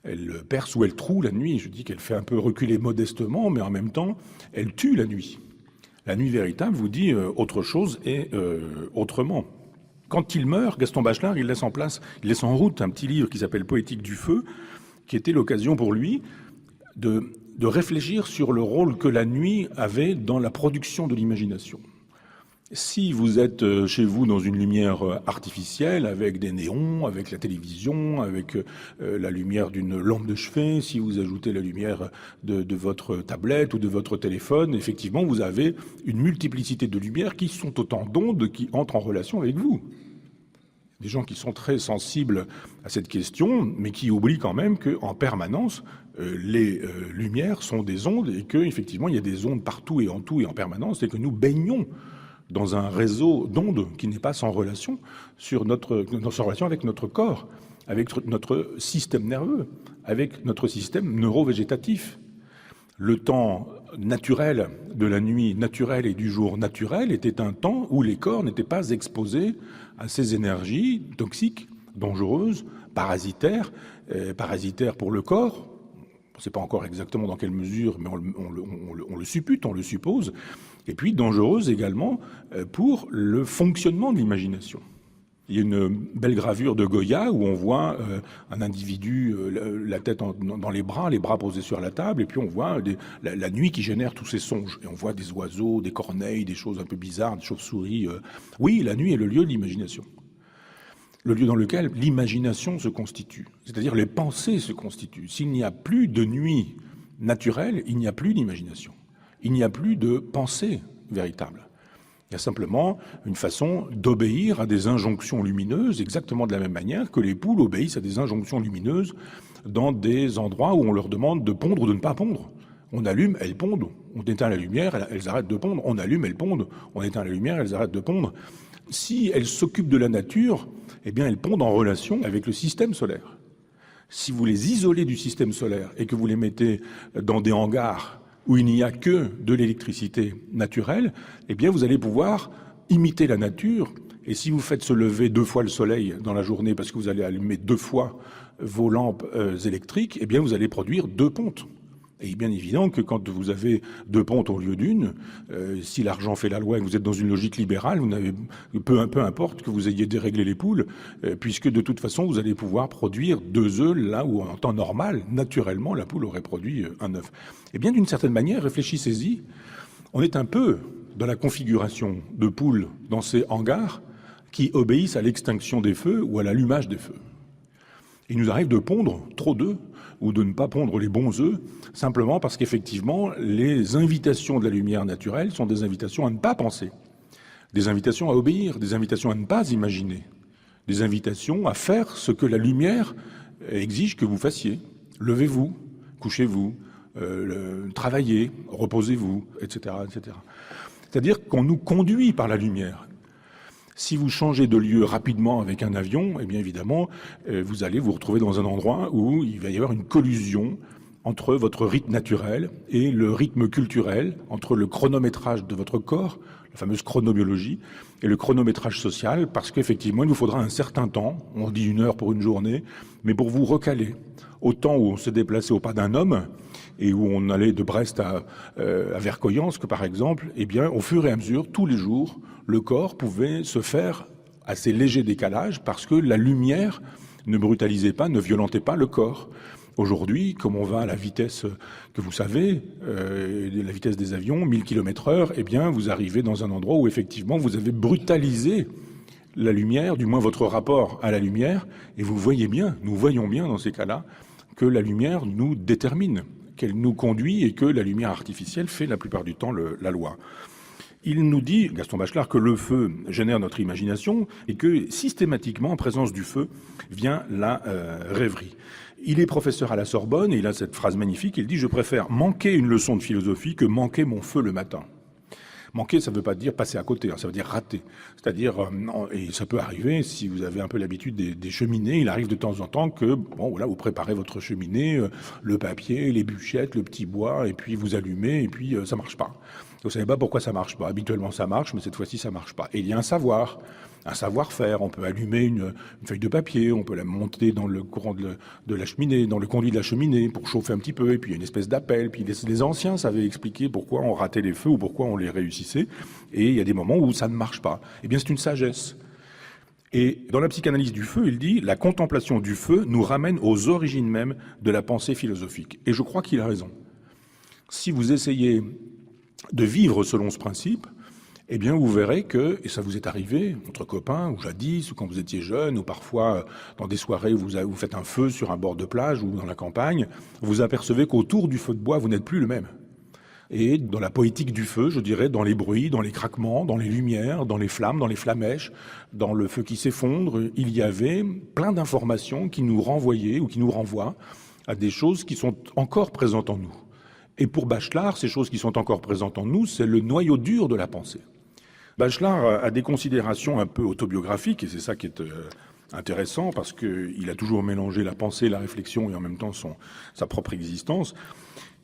Elle perce ou elle troue la nuit. Je dis qu'elle fait un peu reculer modestement, mais en même temps, elle tue la nuit. La nuit véritable vous dit autre chose et autrement. Quand il meurt, Gaston Bachelard, il laisse en route un petit livre qui s'appelle Poétique du feu, qui était l'occasion pour lui de réfléchir sur le rôle que la nuit avait dans la production de l'imagination. Si vous êtes chez vous dans une lumière artificielle, avec des néons, avec la télévision, avec la lumière d'une lampe de chevet, si vous ajoutez la lumière de votre tablette ou de votre téléphone, effectivement, vous avez une multiplicité de lumières qui sont autant d'ondes qui entrent en relation avec vous. Des gens qui sont très sensibles à cette question, mais qui oublient quand même qu'en permanence, les lumières sont des ondes et qu'effectivement, il y a des ondes partout et en tout et en permanence et que nous baignons dans un réseau d'ondes qui n'est pas sans relation sans relation avec notre corps, avec notre système nerveux, avec notre système neurovégétatif. Le temps naturel de la nuit naturelle et du jour naturel était un temps où les corps n'étaient pas exposés à ces énergies toxiques, dangereuses, parasitaires pour le corps. On ne sait pas encore exactement dans quelle mesure, mais on le suppute, on le suppose. Et puis dangereuse également pour le fonctionnement de l'imagination. Il y a une belle gravure de Goya où on voit un individu, la tête dans les bras posés sur la table, et puis on voit la nuit qui génère tous ces songes. Et on voit des oiseaux, des corneilles, des choses un peu bizarres, des chauves-souris. Oui, la nuit est le lieu de l'imagination. Le lieu dans lequel l'imagination se constitue, c'est-à-dire les pensées se constituent. S'il n'y a plus de nuit naturelle, il n'y a plus d'imagination. Il n'y a plus de pensée véritable. Il y a simplement une façon d'obéir à des injonctions lumineuses, exactement de la même manière que les poules obéissent à des injonctions lumineuses dans des endroits où on leur demande de pondre ou de ne pas pondre. On allume, elles pondent. On éteint la lumière, elles arrêtent de pondre. On allume, elles pondent. On éteint la lumière, elles arrêtent de pondre. Si elles s'occupent de la nature, eh bien elles pondent en relation avec le système solaire. Si vous les isolez du système solaire et que vous les mettez dans des hangars où il n'y a que de l'électricité naturelle, eh bien vous allez pouvoir imiter la nature. Et si vous faites se lever 2 fois le soleil dans la journée parce que vous allez allumer 2 fois vos lampes électriques, eh bien vous allez produire 2 pontes. Et il est bien évident que quand vous avez 2 pontes au lieu d'une, si l'argent fait la loi et que vous êtes dans une logique libérale, vous n'avez peu importe que vous ayez déréglé les poules, puisque de toute façon vous allez pouvoir produire 2 œufs là où en temps normal, naturellement, la poule aurait produit un œuf. Eh bien d'une certaine manière, réfléchissez-y, on est un peu dans la configuration de poules dans ces hangars qui obéissent à l'extinction des feux ou à l'allumage des feux. Il nous arrive de pondre trop d'œufs ou de ne pas pondre les bons œufs, simplement parce qu'effectivement, les invitations de la lumière naturelle sont des invitations à ne pas penser, des invitations à obéir, des invitations à ne pas imaginer, des invitations à faire ce que la lumière exige que vous fassiez. Levez-vous, couchez-vous, travaillez, reposez-vous, etc., etc. C'est-à-dire qu'on nous conduit par la lumière. Si vous changez de lieu rapidement avec un avion, eh bien évidemment, vous allez vous retrouver dans un endroit où il va y avoir une collusion entre votre rythme naturel et le rythme culturel, entre le chronométrage de votre corps, la fameuse chronobiologie, et le chronométrage social, parce qu'effectivement, il vous faudra un certain temps, on dit 1 heure pour une journée, mais pour vous recaler. Au temps où on se déplaçait au pas d'un homme, et où on allait de Brest à Vercoyansk, par exemple, eh bien, au fur et à mesure, tous les jours, le corps pouvait se faire assez léger décalage, parce que la lumière ne brutalisait pas, ne violentait pas le corps. Aujourd'hui, comme on va à la vitesse que vous savez, la vitesse des avions, 1000 km/h, eh bien, vous arrivez dans un endroit où effectivement vous avez brutalisé la lumière, du moins votre rapport à la lumière, et vous voyez bien, nous voyons bien dans ces cas-là, que la lumière nous détermine, qu'elle nous conduit et que la lumière artificielle fait la plupart du temps la loi. Il nous dit, Gaston Bachelard, que le feu génère notre imagination et que systématiquement, en présence du feu, vient la rêverie. Il est professeur à la Sorbonne et il a cette phrase magnifique, il dit « Je préfère manquer une leçon de philosophie que manquer mon feu le matin ». Manquer, ça ne veut pas dire passer à côté, ça veut dire rater. C'est-à-dire, et ça peut arriver, si vous avez un peu l'habitude des cheminées, il arrive de temps en temps que, bon, voilà, vous préparez votre cheminée, le papier, les bûchettes, le petit bois, et puis vous allumez, et puis ça marche pas. Vous savez pas pourquoi ça marche pas. Habituellement, ça marche, mais cette fois-ci, ça marche pas. Et il y a un savoir-faire. On peut allumer une feuille de papier, on peut la monter dans le courant de la cheminée, dans le conduit de la cheminée pour chauffer un petit peu. Et puis il y a une espèce d'appel. Puis les anciens savaient expliquer pourquoi on ratait les feux ou pourquoi on les réussissait. Et il y a des moments où ça ne marche pas. Eh bien, c'est une sagesse. Et dans la psychanalyse du feu, il dit « La contemplation du feu nous ramène aux origines même de la pensée philosophique ». Et je crois qu'il a raison. Si vous essayez de vivre selon ce principe, eh bien, vous verrez que, et ça vous est arrivé, entre copains, ou jadis, ou quand vous étiez jeune, ou parfois dans des soirées où vous faites un feu sur un bord de plage ou dans la campagne, vous apercevez qu'autour du feu de bois, vous n'êtes plus le même. Et dans la poétique du feu, je dirais, dans les bruits, dans les craquements, dans les lumières, dans les flammes, dans les flamèches, dans le feu qui s'effondre, il y avait plein d'informations qui nous renvoyaient ou qui nous renvoient à des choses qui sont encore présentes en nous. Et pour Bachelard, ces choses qui sont encore présentes en nous, c'est le noyau dur de la pensée. Bachelard a des considérations un peu autobiographiques, et c'est ça qui est intéressant, parce qu'il a toujours mélangé la pensée, la réflexion, et en même temps sa propre existence.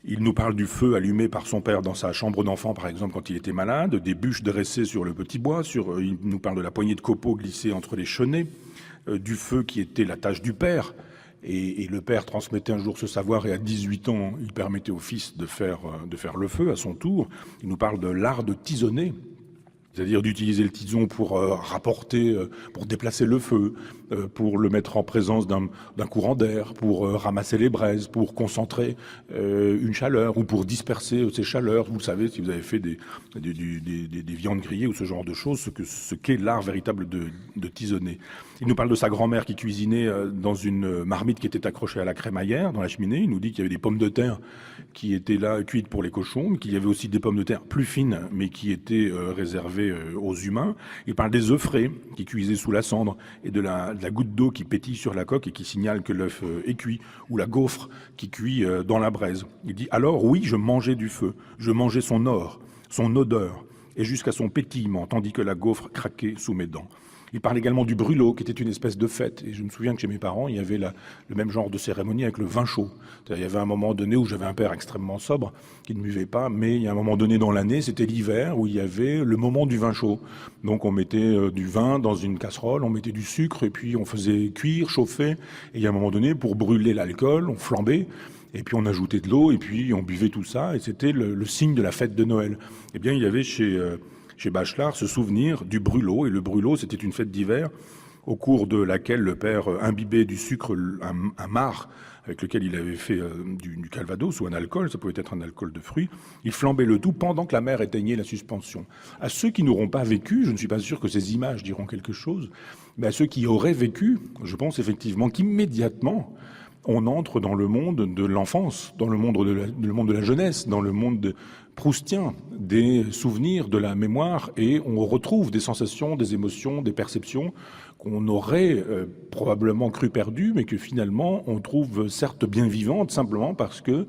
Il nous parle du feu allumé par son père dans sa chambre d'enfant, par exemple, quand il était malade, des bûches dressées sur le petit bois, il nous parle de la poignée de copeaux glissée entre les chenets, du feu qui était la tâche du père. Et le père transmettait un jour ce savoir et à 18 ans, il permettait au fils de faire le feu à son tour. Il nous parle de l'art de tisonner, c'est-à-dire d'utiliser le tison pour rapporter, pour déplacer le feu, pour le mettre en présence d'un courant d'air, pour ramasser les braises, pour concentrer une chaleur ou pour disperser ces chaleurs. Vous le savez, si vous avez fait des viandes grillées ou ce genre de choses, ce qu'est l'art véritable de tisonner. Il nous parle de sa grand-mère qui cuisinait dans une marmite qui était accrochée à la crémaillère, dans la cheminée. Il nous dit qu'il y avait des pommes de terre qui étaient là, cuites pour les cochons, qu'il y avait aussi des pommes de terre plus fines, mais qui étaient réservées aux humains. Il parle des œufs frais qui cuisaient sous la cendre et de la goutte d'eau qui pétille sur la coque et qui signale que l'œuf est cuit, ou la gaufre qui cuit dans la braise. Il dit « Alors oui, je mangeais du feu, je mangeais son or, son odeur, et jusqu'à son pétillement, tandis que la gaufre craquait sous mes dents. » Il parle également du brûlot, qui était une espèce de fête. Et je me souviens que chez mes parents, il y avait le même genre de cérémonie avec le vin chaud. Il y avait un moment donné où j'avais un père extrêmement sobre, qui ne buvait pas, mais il y a un moment donné dans l'année, c'était l'hiver, où il y avait le moment du vin chaud. Donc on mettait du vin dans une casserole, on mettait du sucre, et puis on faisait cuire, chauffer. Et il y a un moment donné, pour brûler l'alcool, on flambait. Et puis on ajoutait de l'eau, et puis on buvait tout ça, et c'était le signe de la fête de Noël. Eh bien, il y avait chez Bachelard ce souvenir du brûlot, et le brûlot, c'était une fête d'hiver au cours de laquelle le père imbibait du sucre, un marc avec lequel il avait fait du calvados ou un alcool, ça pouvait être un alcool de fruits. Il flambait le tout pendant que la mère éteignait la suspension. À ceux qui n'auront pas vécu, je ne suis pas sûr que ces images diront quelque chose, mais à ceux qui auraient vécu, je pense effectivement qu'immédiatement, on entre dans le monde de l'enfance, dans le monde de la jeunesse, dans le monde proustien, des souvenirs, de la mémoire, et on retrouve des sensations, des émotions, des perceptions qu'on aurait probablement cru perdues, mais que finalement on trouve certes bien vivantes, simplement parce que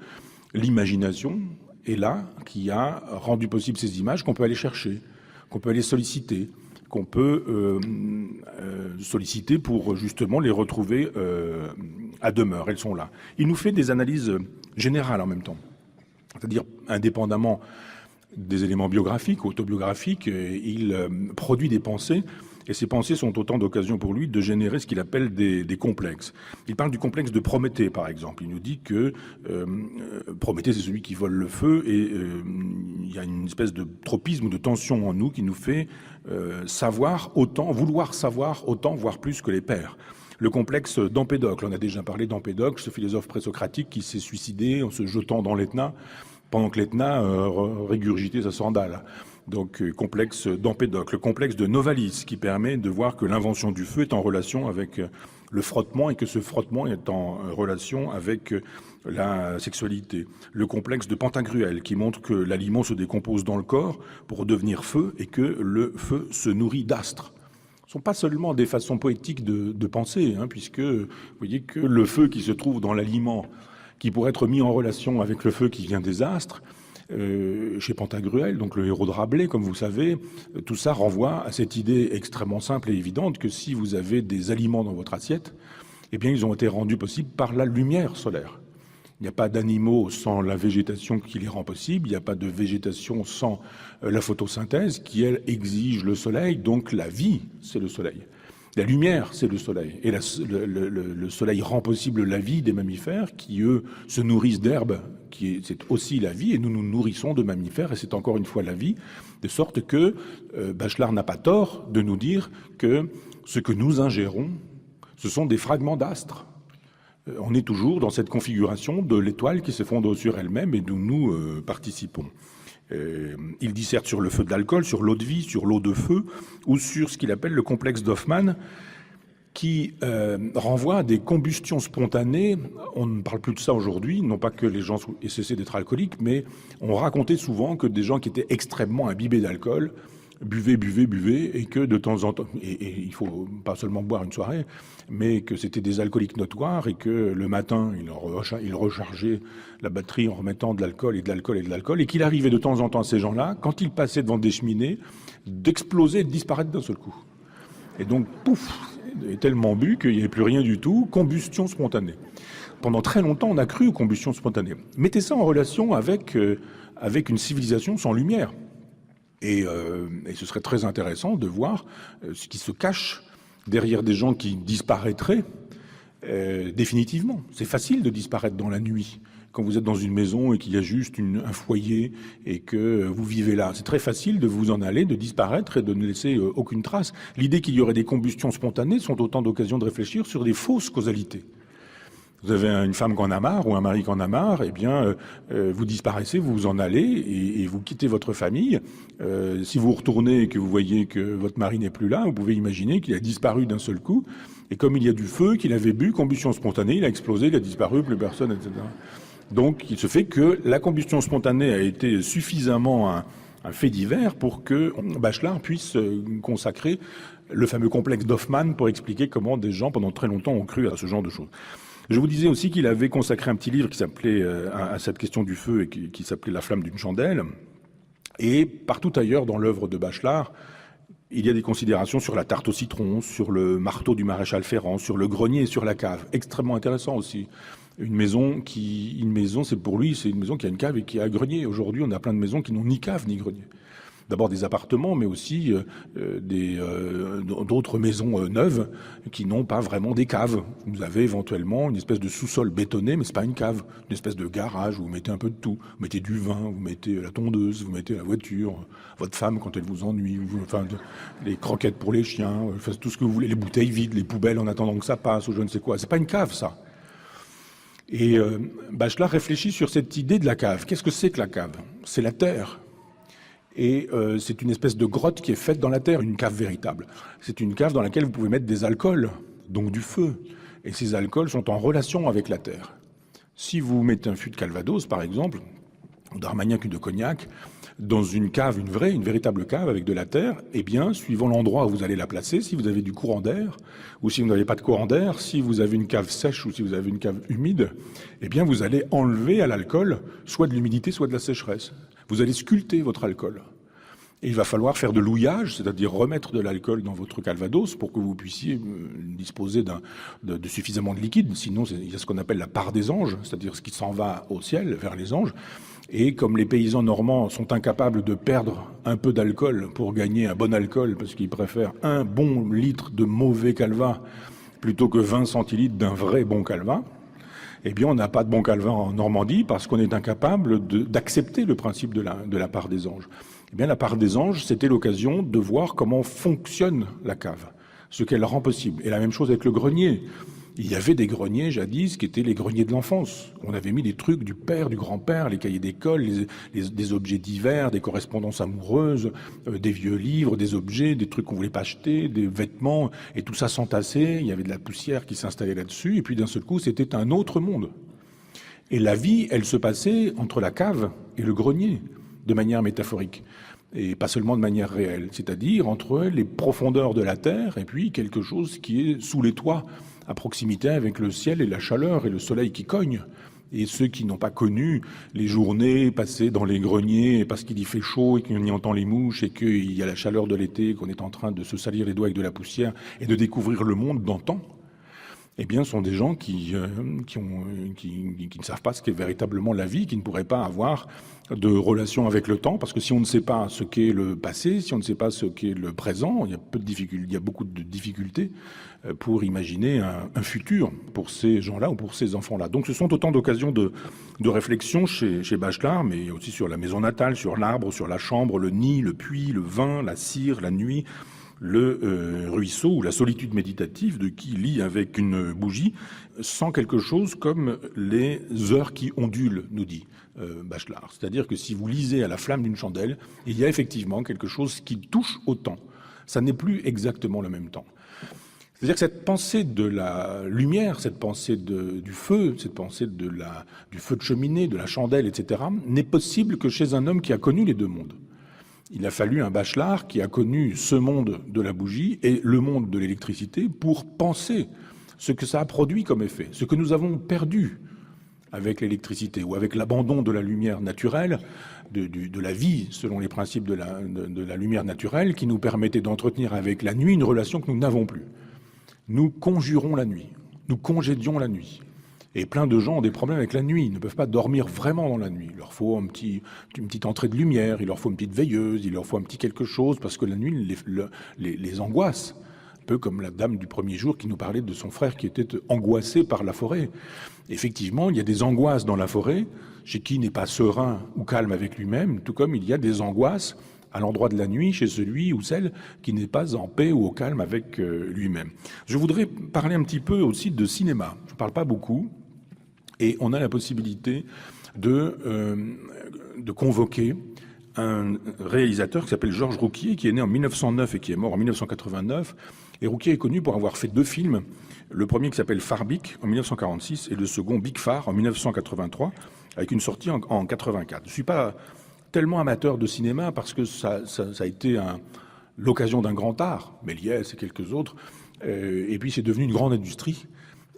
l'imagination est là, qui a rendu possible ces images qu'on peut aller chercher, qu'on peut aller solliciter, qu'on peut solliciter pour justement les retrouver à demeure. Elles sont là. Il nous fait des analyses générale en même temps. C'est-à-dire, indépendamment des éléments biographiques, autobiographiques, il produit des pensées, et ces pensées sont autant d'occasions pour lui de générer ce qu'il appelle des complexes. Il parle du complexe de Prométhée, par exemple. Il nous dit que Prométhée, c'est celui qui vole le feu, et il y a une espèce de tropisme ou de tension en nous qui nous fait vouloir savoir autant, voire plus que les pères. Le complexe d'Empédocle, on a déjà parlé d'Empédocle, ce philosophe présocratique qui s'est suicidé en se jetant dans l'Etna, pendant que l'Etna régurgitait sa sandale. Donc, complexe d'Empédocle. Le complexe de Novalis, qui permet de voir que l'invention du feu est en relation avec le frottement et que ce frottement est en relation avec la sexualité. Le complexe de Pantagruel, qui montre que l'aliment se décompose dans le corps pour devenir feu et que le feu se nourrit d'astres. Ce ne sont pas seulement des façons poétiques de penser, puisque vous voyez que le feu qui se trouve dans l'aliment, qui pourrait être mis en relation avec le feu qui vient des astres, chez Pantagruel, donc le héros de Rabelais, comme vous savez, tout ça renvoie à cette idée extrêmement simple et évidente que si vous avez des aliments dans votre assiette, eh bien ils ont été rendus possibles par la lumière solaire. Il n'y a pas d'animaux sans la végétation qui les rend possibles, il n'y a pas de végétation sans la photosynthèse qui, elle, exige le soleil, donc la vie, c'est le soleil. La lumière, c'est le soleil. Et le soleil rend possible la vie des mammifères qui, eux, se nourrissent d'herbes, c'est aussi la vie, et nous nous nourrissons de mammifères, et c'est encore une fois la vie, de sorte que Bachelard n'a pas tort de nous dire que ce que nous ingérons, ce sont des fragments d'astres. On est toujours dans cette configuration de l'étoile qui s'effondre sur elle-même et d'où nous participons. Il disserte sur le feu de l'alcool, sur l'eau de vie, sur l'eau de feu, ou sur ce qu'il appelle le complexe d'Hoffmann, qui renvoie à des combustions spontanées. On ne parle plus de ça aujourd'hui, non pas que les gens aient cessé d'être alcooliques, mais on racontait souvent que des gens qui étaient extrêmement imbibés d'alcool buvaient, et que de temps en temps, et il faut pas seulement boire une soirée, mais que c'était des alcooliques notoires, et que le matin, ils rechargeaient la batterie en remettant de l'alcool, et qu'il arrivait de temps en temps à ces gens-là, quand ils passaient devant des cheminées, d'exploser et de disparaître d'un seul coup. Et donc, pouf, tellement bu qu'il n'y avait plus rien du tout, combustion spontanée. Pendant très longtemps, on a cru aux combustions spontanées. Mettez ça en relation avec une civilisation sans lumière. Et ce serait très intéressant de voir ce qui se cache derrière des gens qui disparaîtraient définitivement. C'est facile de disparaître dans la nuit. Quand vous êtes dans une maison et qu'il y a juste un foyer et que vous vivez là, c'est très facile de vous en aller, de disparaître et de ne laisser aucune trace. L'idée qu'il y aurait des combustions spontanées sont autant d'occasions de réfléchir sur des fausses causalités. Vous avez une femme qui en a marre ou un mari qui en a marre, eh bien, vous disparaissez, vous vous en allez et vous quittez votre famille. Si vous retournez et que vous voyez que votre mari n'est plus là, vous pouvez imaginer qu'il a disparu d'un seul coup. Et comme il y a du feu, qu'il avait bu, combustion spontanée, il a explosé, il a disparu, plus personne, etc. Donc, il se fait que la combustion spontanée a été suffisamment un fait divers pour que Bachelard puisse consacrer le fameux complexe d'Hoffmann pour expliquer comment des gens, pendant très longtemps, ont cru à ce genre de choses. Je vous disais aussi qu'il avait consacré un petit livre qui s'appelait à cette question du feu et qui s'appelait La flamme d'une chandelle. Et partout ailleurs dans l'œuvre de Bachelard, il y a des considérations sur la tarte au citron, sur le marteau du maréchal Ferrand, sur le grenier et sur la cave. Extrêmement intéressant aussi. Une maison, c'est pour lui, c'est une maison qui a une cave et qui a un grenier. Aujourd'hui, on a plein de maisons qui n'ont ni cave ni grenier. D'abord des appartements, mais aussi d'autres maisons neuves qui n'ont pas vraiment des caves. Vous avez éventuellement une espèce de sous-sol bétonné, mais c'est pas une cave. Une espèce de garage où vous mettez un peu de tout. Vous mettez du vin, vous mettez la tondeuse, vous mettez la voiture, votre femme quand elle vous ennuie, les croquettes pour les chiens, tout ce que vous voulez, les bouteilles vides, les poubelles en attendant que ça passe ou je ne sais quoi. C'est pas une cave, ça. Et Bachelard réfléchit sur cette idée de la cave. Qu'est-ce que c'est que la cave? C'est la terre. Et c'est une espèce de grotte qui est faite dans la terre, une cave véritable. C'est une cave dans laquelle vous pouvez mettre des alcools, donc du feu. Et ces alcools sont en relation avec la terre. Si vous mettez un fût de Calvados, par exemple, ou d'Armagnac ou de Cognac, dans une cave, une véritable cave avec de la terre, eh bien, suivant l'endroit où vous allez la placer, si vous avez du courant d'air, ou si vous n'avez pas de courant d'air, si vous avez une cave sèche ou si vous avez une cave humide, eh bien, vous allez enlever à l'alcool soit de l'humidité, soit de la sécheresse. Vous allez sculpter votre alcool. Et il va falloir faire de l'houillage, c'est-à-dire remettre de l'alcool dans votre calvados pour que vous puissiez disposer de suffisamment de liquide. Sinon, il y a ce qu'on appelle la part des anges, c'est-à-dire ce qui s'en va au ciel vers les anges. Et comme les paysans normands sont incapables de perdre un peu d'alcool pour gagner un bon alcool, parce qu'ils préfèrent un bon litre de mauvais calva plutôt que 20 centilitres d'un vrai bon calva, eh bien, on n'a pas de bon calvin en Normandie parce qu'on est incapable d'accepter le principe de la part des anges. Eh bien, la part des anges, c'était l'occasion de voir comment fonctionne la cave, ce qu'elle rend possible. Et la même chose avec le grenier. Il y avait des greniers jadis qui étaient les greniers de l'enfance. On avait mis des trucs du père, du grand-père, les cahiers d'école, des objets divers, des correspondances amoureuses, des vieux livres, des objets, des trucs qu'on voulait pas acheter, des vêtements, et tout ça s'entassait. Il y avait de la poussière qui s'installait là-dessus, et puis d'un seul coup, c'était un autre monde. Et la vie, elle se passait entre la cave et le grenier, de manière métaphorique, et pas seulement de manière réelle, c'est-à-dire entre les profondeurs de la terre et puis quelque chose qui est sous les toits, à proximité avec le ciel et la chaleur et le soleil qui cogne. Et ceux qui n'ont pas connu les journées passées dans les greniers parce qu'il y fait chaud et qu'on y entend les mouches et qu'il y a la chaleur de l'été, qu'on est en train de se salir les doigts avec de la poussière et de découvrir le monde d'antan, eh bien, sont des gens qui ne savent pas ce qu'est véritablement la vie, qui ne pourraient pas avoir de relation avec le temps, parce que si on ne sait pas ce qu'est le passé, si on ne sait pas ce qu'est le présent, il y a beaucoup de difficultés pour imaginer un futur pour ces gens-là ou pour ces enfants-là. Donc, ce sont autant d'occasions de réflexion chez Bachelard, mais aussi sur la maison natale, sur l'arbre, sur la chambre, le nid, le puits, le vin, la cire, la nuit, le ruisseau ou la solitude méditative de qui lit avec une bougie sans quelque chose comme les heures qui ondulent, nous dit Bachelard. C'est-à-dire que si vous lisez à la flamme d'une chandelle, il y a effectivement quelque chose qui touche au temps. Ça n'est plus exactement le même temps. C'est-à-dire que cette pensée de la lumière, cette pensée du feu, cette pensée du feu de cheminée, de la chandelle, etc., n'est possible que chez un homme qui a connu les deux mondes. Il a fallu un Bachelard qui a connu ce monde de la bougie et le monde de l'électricité pour penser ce que ça a produit comme effet, ce que nous avons perdu avec l'électricité ou avec l'abandon de la lumière naturelle, de la vie selon les principes de la lumière naturelle qui nous permettait d'entretenir avec la nuit une relation que nous n'avons plus. Nous conjurons la nuit, nous congédions la nuit. Et plein de gens ont des problèmes avec la nuit, ils ne peuvent pas dormir vraiment dans la nuit. Il leur faut une petite entrée de lumière, il leur faut une petite veilleuse, il leur faut un petit quelque chose, parce que la nuit les angoisse. Un peu comme la dame du premier jour qui nous parlait de son frère qui était angoissé par la forêt. Effectivement, il y a des angoisses dans la forêt, chez qui n'est pas serein ou calme avec lui-même, tout comme il y a des angoisses à l'endroit de la nuit chez celui ou celle qui n'est pas en paix ou au calme avec lui-même. Je voudrais parler un petit peu aussi de cinéma. Je ne parle pas beaucoup. Et on a la possibilité de convoquer un réalisateur qui s'appelle Georges Rouquier, qui est né en 1909 et qui est mort en 1989. Et Rouquier est connu pour avoir fait deux films. Le premier qui s'appelle Farbik en 1946 et le second Big Far en 1983, avec une sortie en 84. Je ne suis pas tellement amateur de cinéma parce que ça a été l'occasion d'un grand art, Méliès et quelques autres. Et puis c'est devenu une grande industrie.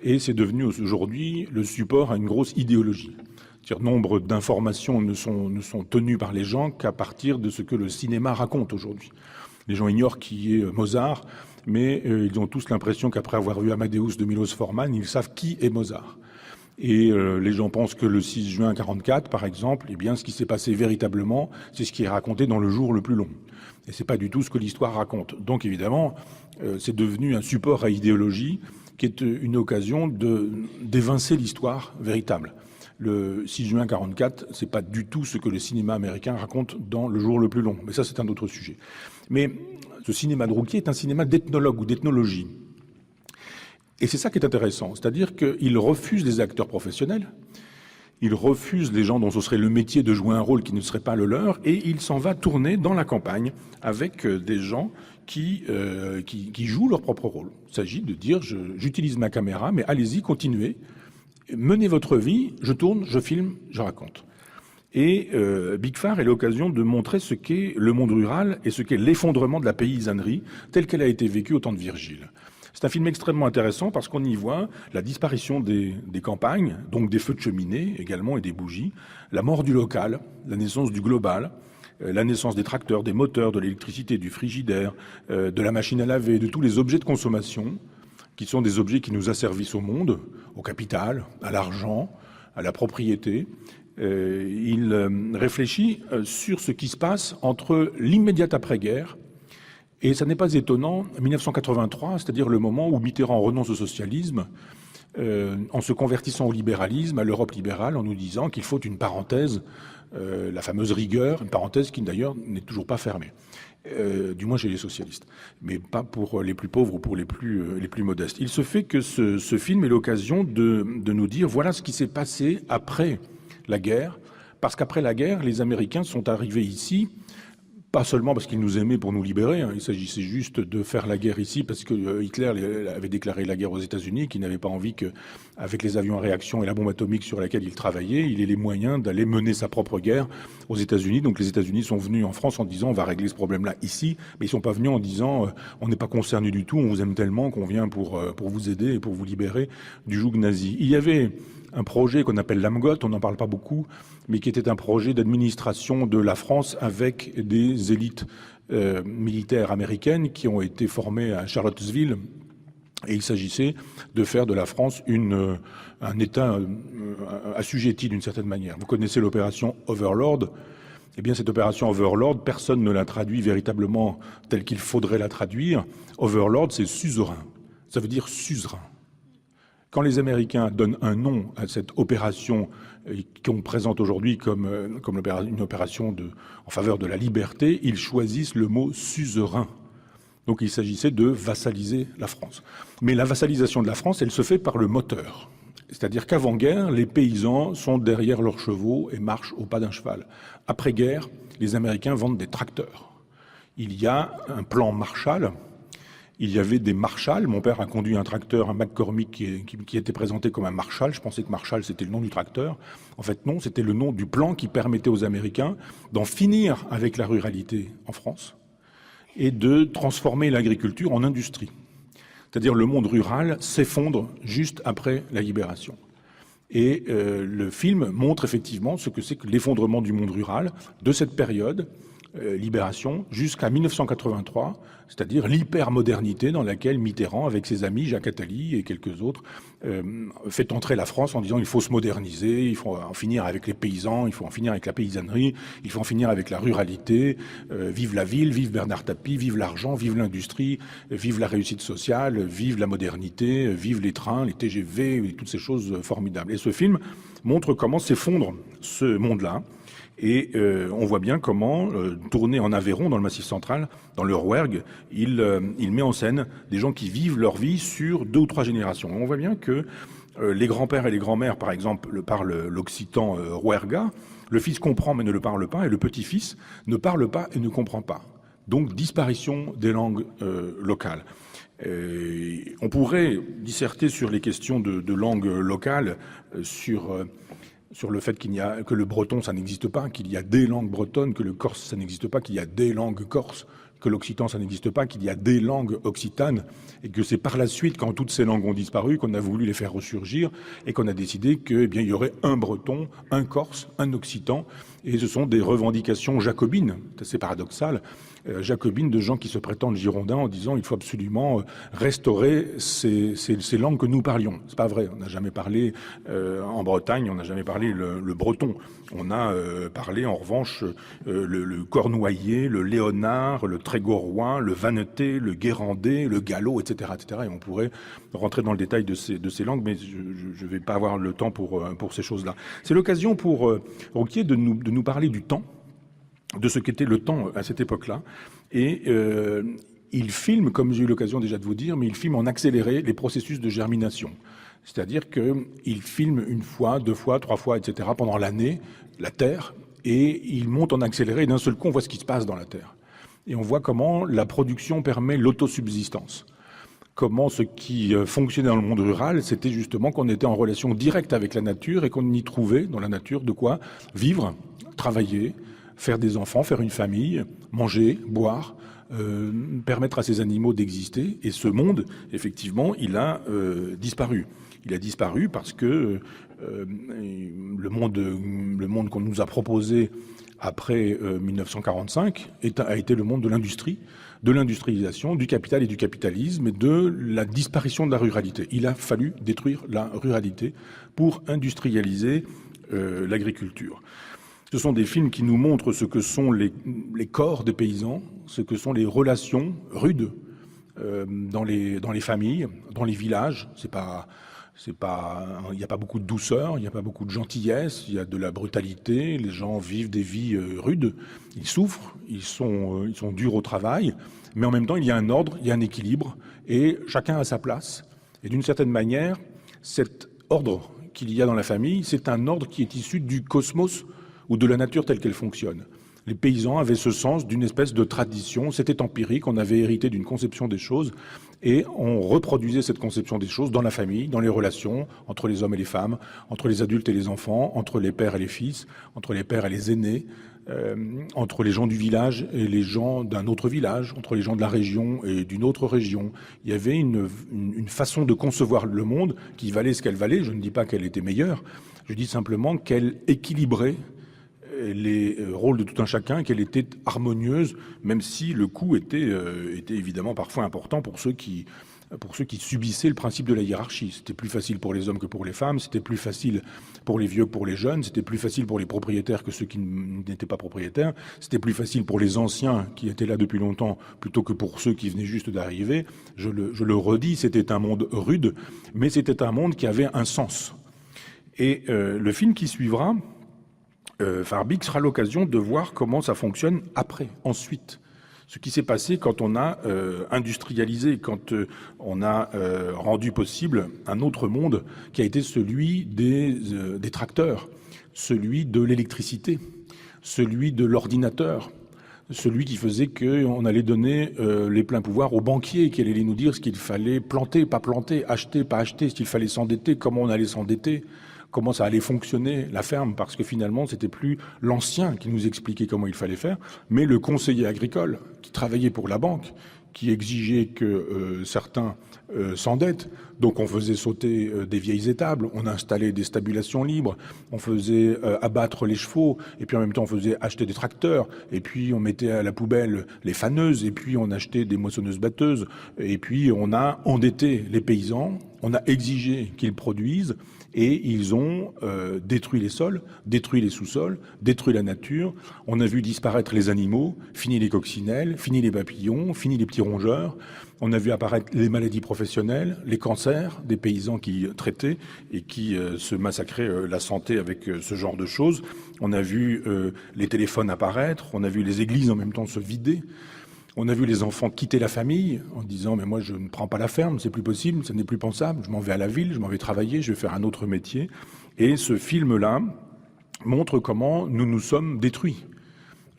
Et c'est devenu aujourd'hui le support à une grosse idéologie. C'est-à-dire, nombre d'informations ne sont tenues par les gens qu'à partir de ce que le cinéma raconte aujourd'hui. Les gens ignorent qui est Mozart, mais ils ont tous l'impression qu'après avoir vu Amadeus de Milos Forman, ils savent qui est Mozart. Et les gens pensent que le 6 juin 1944, par exemple, eh bien, ce qui s'est passé véritablement, c'est ce qui est raconté dans Le jour le plus long. Et c'est pas du tout ce que l'histoire raconte. Donc évidemment, c'est devenu un support à idéologie qui est une occasion d'évincer l'histoire véritable. Le 6 juin 1944, c'est pas du tout ce que le cinéma américain raconte dans Le jour le plus long. Mais ça, c'est un autre sujet. Mais ce cinéma de Rouquier est un cinéma d'ethnologue ou d'ethnologie. Et c'est ça qui est intéressant. C'est-à-dire qu'il refuse les acteurs professionnels, il refuse les gens dont ce serait le métier de jouer un rôle qui ne serait pas le leur, et il s'en va tourner dans la campagne avec des gens qui jouent leur propre rôle. Il s'agit de dire, j'utilise ma caméra, mais allez-y, continuez, menez votre vie, je tourne, je filme, je raconte. Et Big Far est l'occasion de montrer ce qu'est le monde rural et ce qu'est l'effondrement de la paysannerie telle qu'elle a été vécue au temps de Virgile. C'est un film extrêmement intéressant parce qu'on y voit la disparition des campagnes, donc des feux de cheminée également et des bougies, la mort du local, la naissance du global, la naissance des tracteurs, des moteurs, de l'électricité, du frigidaire, de la machine à laver, de tous les objets de consommation, qui sont des objets qui nous asservissent au monde, au capital, à l'argent, à la propriété. Il réfléchit sur ce qui se passe entre l'immédiate après-guerre et ça n'est pas étonnant, 1983, c'est-à-dire le moment où Mitterrand renonce au socialisme, en se convertissant au libéralisme, à l'Europe libérale, en nous disant qu'il faut une parenthèse, la fameuse rigueur, une parenthèse qui d'ailleurs n'est toujours pas fermée. Du moins chez les socialistes, mais pas pour les plus pauvres ou pour les plus modestes. Il se fait que ce film est l'occasion de nous dire voilà ce qui s'est passé après la guerre, parce qu'après la guerre, les Américains sont arrivés ici, pas seulement parce qu'ils nous aimaient pour nous libérer, hein, il s'agissait juste de faire la guerre ici parce que Hitler avait déclaré la guerre aux États-Unis, qu'il n'avait pas envie qu'avec les avions à réaction et la bombe atomique sur laquelle il travaillait, il ait les moyens d'aller mener sa propre guerre aux États-Unis. Donc les États-Unis sont venus en France en disant on va régler ce problème-là ici, mais ils sont pas venus en disant on n'est pas concernés du tout, on vous aime tellement qu'on vient pour vous aider et pour vous libérer du joug nazi. Il y avait un projet qu'on appelle l'AMGOT, on n'en parle pas beaucoup, mais qui était un projet d'administration de la France avec des élites militaires américaines qui ont été formées à Charlottesville. Et il s'agissait de faire de la France un État assujetti d'une certaine manière. Vous connaissez l'opération Overlord. Eh bien, cette opération Overlord, personne ne l'a traduit véritablement telle qu'il faudrait la traduire. Overlord, c'est suzerain. Ça veut dire suzerain. Quand les Américains donnent un nom à cette opération qu'on présente aujourd'hui comme une opération en faveur de la liberté, ils choisissent le mot suzerain. Donc il s'agissait de vassaliser la France. Mais la vassalisation de la France, elle se fait par le moteur. C'est-à-dire qu'avant-guerre, les paysans sont derrière leurs chevaux et marchent au pas d'un cheval. Après-guerre, les Américains vendent des tracteurs. Il y a un plan Marshall. Il y avait des Marshall. Mon père a conduit un tracteur, un McCormick, qui était présenté comme un Marshall. Je pensais que Marshall, c'était le nom du tracteur. En fait, non, c'était le nom du plan qui permettait aux Américains d'en finir avec la ruralité en France et de transformer l'agriculture en industrie. C'est-à-dire le monde rural s'effondre juste après la libération. Et le film montre effectivement ce que c'est que l'effondrement du monde rural de cette période, libération, jusqu'à 1983, c'est-à-dire l'hypermodernité dans laquelle Mitterrand, avec ses amis Jacques Attali et quelques autres, fait entrer la France en disant il faut se moderniser, il faut en finir avec les paysans, il faut en finir avec la paysannerie, il faut en finir avec la ruralité, vive la ville, vive Bernard Tapie, vive l'argent, vive l'industrie, vive la réussite sociale, vive la modernité, vive les trains, les TGV, et toutes ces choses formidables. Et ce film montre comment s'effondre ce monde-là. Et on voit bien comment, tourné en Aveyron, dans le Massif central, dans le Rouergue, il met en scène des gens qui vivent leur vie sur 2 ou 3 générations. On voit bien que les grands-pères et les grands-mères, par exemple, parlent l'occitan rouergat, le fils comprend mais ne le parle pas, et le petit-fils ne parle pas et ne comprend pas. Donc disparition des langues locales. On pourrait disserter sur les questions de langue locale, sur le fait que le breton, ça n'existe pas, qu'il y a des langues bretonnes, que le corse, ça n'existe pas, qu'il y a des langues corses, que l'occitan, ça n'existe pas, qu'il y a des langues occitanes, et que c'est par la suite, quand toutes ces langues ont disparu, qu'on a voulu les faire ressurgir, et qu'on a décidé que, eh bien, il y aurait un breton, un corse, un occitan, et ce sont des revendications jacobines, c'est assez paradoxal, jacobines de gens qui se prétendent girondins en disant il faut absolument restaurer ces langues que nous parlions. C'est pas vrai, on n'a jamais parlé en Bretagne, on n'a jamais parlé le breton. On a parlé en revanche le cornouaillais, le léonard, le trégorois, le vannetais, le guérandais, le gallo, etc., etc. Et on pourrait rentrer dans le détail de ces langues, mais je vais pas avoir le temps pour ces choses-là. C'est l'occasion pour Rouquier de nous parler du temps, de ce qu'était le temps à cette époque-là. Et il filme, comme j'ai eu l'occasion déjà de vous dire, mais il filme en accéléré les processus de germination. C'est-à-dire qu'il filme 1 fois, 2 fois, 3 fois, etc. pendant l'année, la Terre, et il monte en accéléré, et d'un seul coup, on voit ce qui se passe dans la Terre. Et on voit comment la production permet l'autosubsistance. Comment ce qui fonctionnait dans le monde rural, c'était justement qu'on était en relation directe avec la nature et qu'on y trouvait dans la nature de quoi vivre, travailler, faire des enfants, faire une famille, manger, boire, permettre à ces animaux d'exister. Et ce monde, effectivement, il a disparu. Il a disparu parce que le monde qu'on nous a proposé après 1945 a été le monde de l'industrie, de l'industrialisation, du capital et du capitalisme et de la disparition de la ruralité. Il a fallu détruire la ruralité pour industrialiser l'agriculture. Ce sont des films qui nous montrent ce que sont les corps des paysans, ce que sont les relations rudes dans les familles, dans les villages. Il n'y a pas beaucoup de douceur, il n'y a pas beaucoup de gentillesse, il y a de la brutalité, les gens vivent des vies rudes, ils souffrent, ils sont durs au travail, mais en même temps il y a un ordre, il y a un équilibre, et chacun a sa place. Et d'une certaine manière, cet ordre qu'il y a dans la famille, c'est un ordre qui est issu du cosmos ou de la nature telle qu'elle fonctionne. Les paysans avaient ce sens d'une espèce de tradition, c'était empirique, on avait hérité d'une conception des choses, et on reproduisait cette conception des choses dans la famille, dans les relations entre les hommes et les femmes, entre les adultes et les enfants, entre les pères et les fils, entre les pères et les aînés, entre les gens du village et les gens d'un autre village, entre les gens de la région et d'une autre région. Il y avait une façon de concevoir le monde qui valait ce qu'elle valait. Je ne dis pas qu'elle était meilleure, je dis simplement qu'elle équilibrait les rôles de tout un chacun, qu'elle était harmonieuse, même si le coût était évidemment parfois important pour ceux qui subissaient le principe de la hiérarchie. C'était plus facile pour les hommes que pour les femmes, c'était plus facile pour les vieux que pour les jeunes, c'était plus facile pour les propriétaires que ceux qui n'étaient pas propriétaires, c'était plus facile pour les anciens qui étaient là depuis longtemps plutôt que pour ceux qui venaient juste d'arriver. Je le redis, c'était un monde rude, mais c'était un monde qui avait un sens. Et le film qui suivra, Farbig, sera l'occasion de voir comment ça fonctionne après, ensuite. Ce qui s'est passé quand on a industrialisé, quand on a rendu possible un autre monde qui a été celui des tracteurs, celui de l'électricité, celui de l'ordinateur, celui qui faisait qu'on allait donner les pleins pouvoirs aux banquiers, qui allaient nous dire ce qu'il fallait planter, pas planter, acheter, pas acheter, s'il fallait s'endetter, comment on allait s'endetter, comment ça allait fonctionner, la ferme, parce que finalement, c'était plus l'ancien qui nous expliquait comment il fallait faire, mais le conseiller agricole qui travaillait pour la banque, qui exigeait que certains s'endettent. Donc on faisait sauter des vieilles étables, on installait des stabulations libres, on faisait abattre les chevaux, et puis en même temps on faisait acheter des tracteurs, et puis on mettait à la poubelle les faneuses, et puis on achetait des moissonneuses-batteuses, et puis on a endetté les paysans, on a exigé qu'ils produisent, et ils ont détruit les sols, détruit les sous-sols, détruit la nature. On a vu disparaître les animaux, fini les coccinelles, fini les papillons, fini les petits rongeurs. On a vu apparaître les maladies professionnelles, les cancers des paysans qui traitaient et qui se massacraient la santé avec ce genre de choses. On a vu les téléphones apparaître, on a vu les églises en même temps se vider. On a vu les enfants quitter la famille en disant « mais moi je ne prends pas la ferme, c'est plus possible, ce n'est plus pensable, je m'en vais à la ville, je m'en vais travailler, je vais faire un autre métier ». Et ce film-là montre comment nous nous sommes détruits.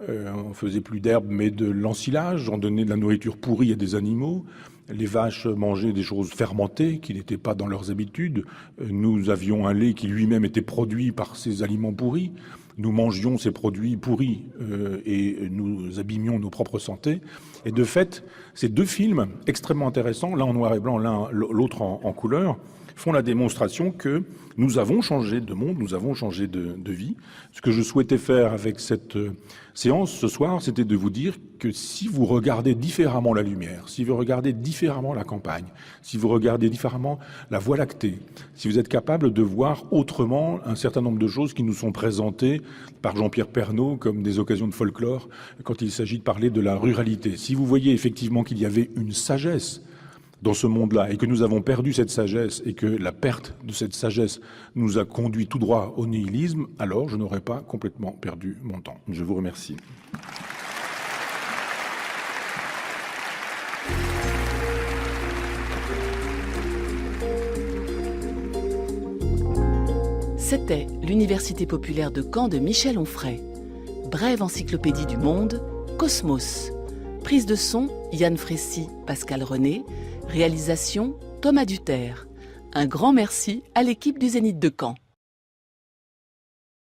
On faisait plus d'herbe mais de l'ensilage, on donnait de la nourriture pourrie à des animaux, les vaches mangeaient des choses fermentées qui n'étaient pas dans leurs habitudes, nous avions un lait qui lui-même était produit par ces aliments pourris. Nous mangions ces produits pourris et nous abîmions nos propres santé. Et de fait, ces deux films extrêmement intéressants, l'un en noir et blanc, l'autre en couleur, font la démonstration que nous avons changé de monde, nous avons changé de vie. Ce que je souhaitais faire avec cette séance ce soir, c'était de vous dire que si vous regardez différemment la lumière, si vous regardez différemment la campagne, si vous regardez différemment la Voie lactée, si vous êtes capable de voir autrement un certain nombre de choses qui nous sont présentées par Jean-Pierre Pernaut comme des occasions de folklore quand il s'agit de parler de la ruralité, si vous voyez effectivement qu'il y avait une sagesse dans ce monde-là, et que nous avons perdu cette sagesse, et que la perte de cette sagesse nous a conduit tout droit au nihilisme, alors je n'aurais pas complètement perdu mon temps. Je vous remercie. C'était l'Université populaire de Caen de Michel Onfray. Brève encyclopédie du monde, Cosmos. Prise de son, Yann Frécy, Pascal René. Réalisation, Thomas Duterre. Un grand merci à l'équipe du Zénith de Caen.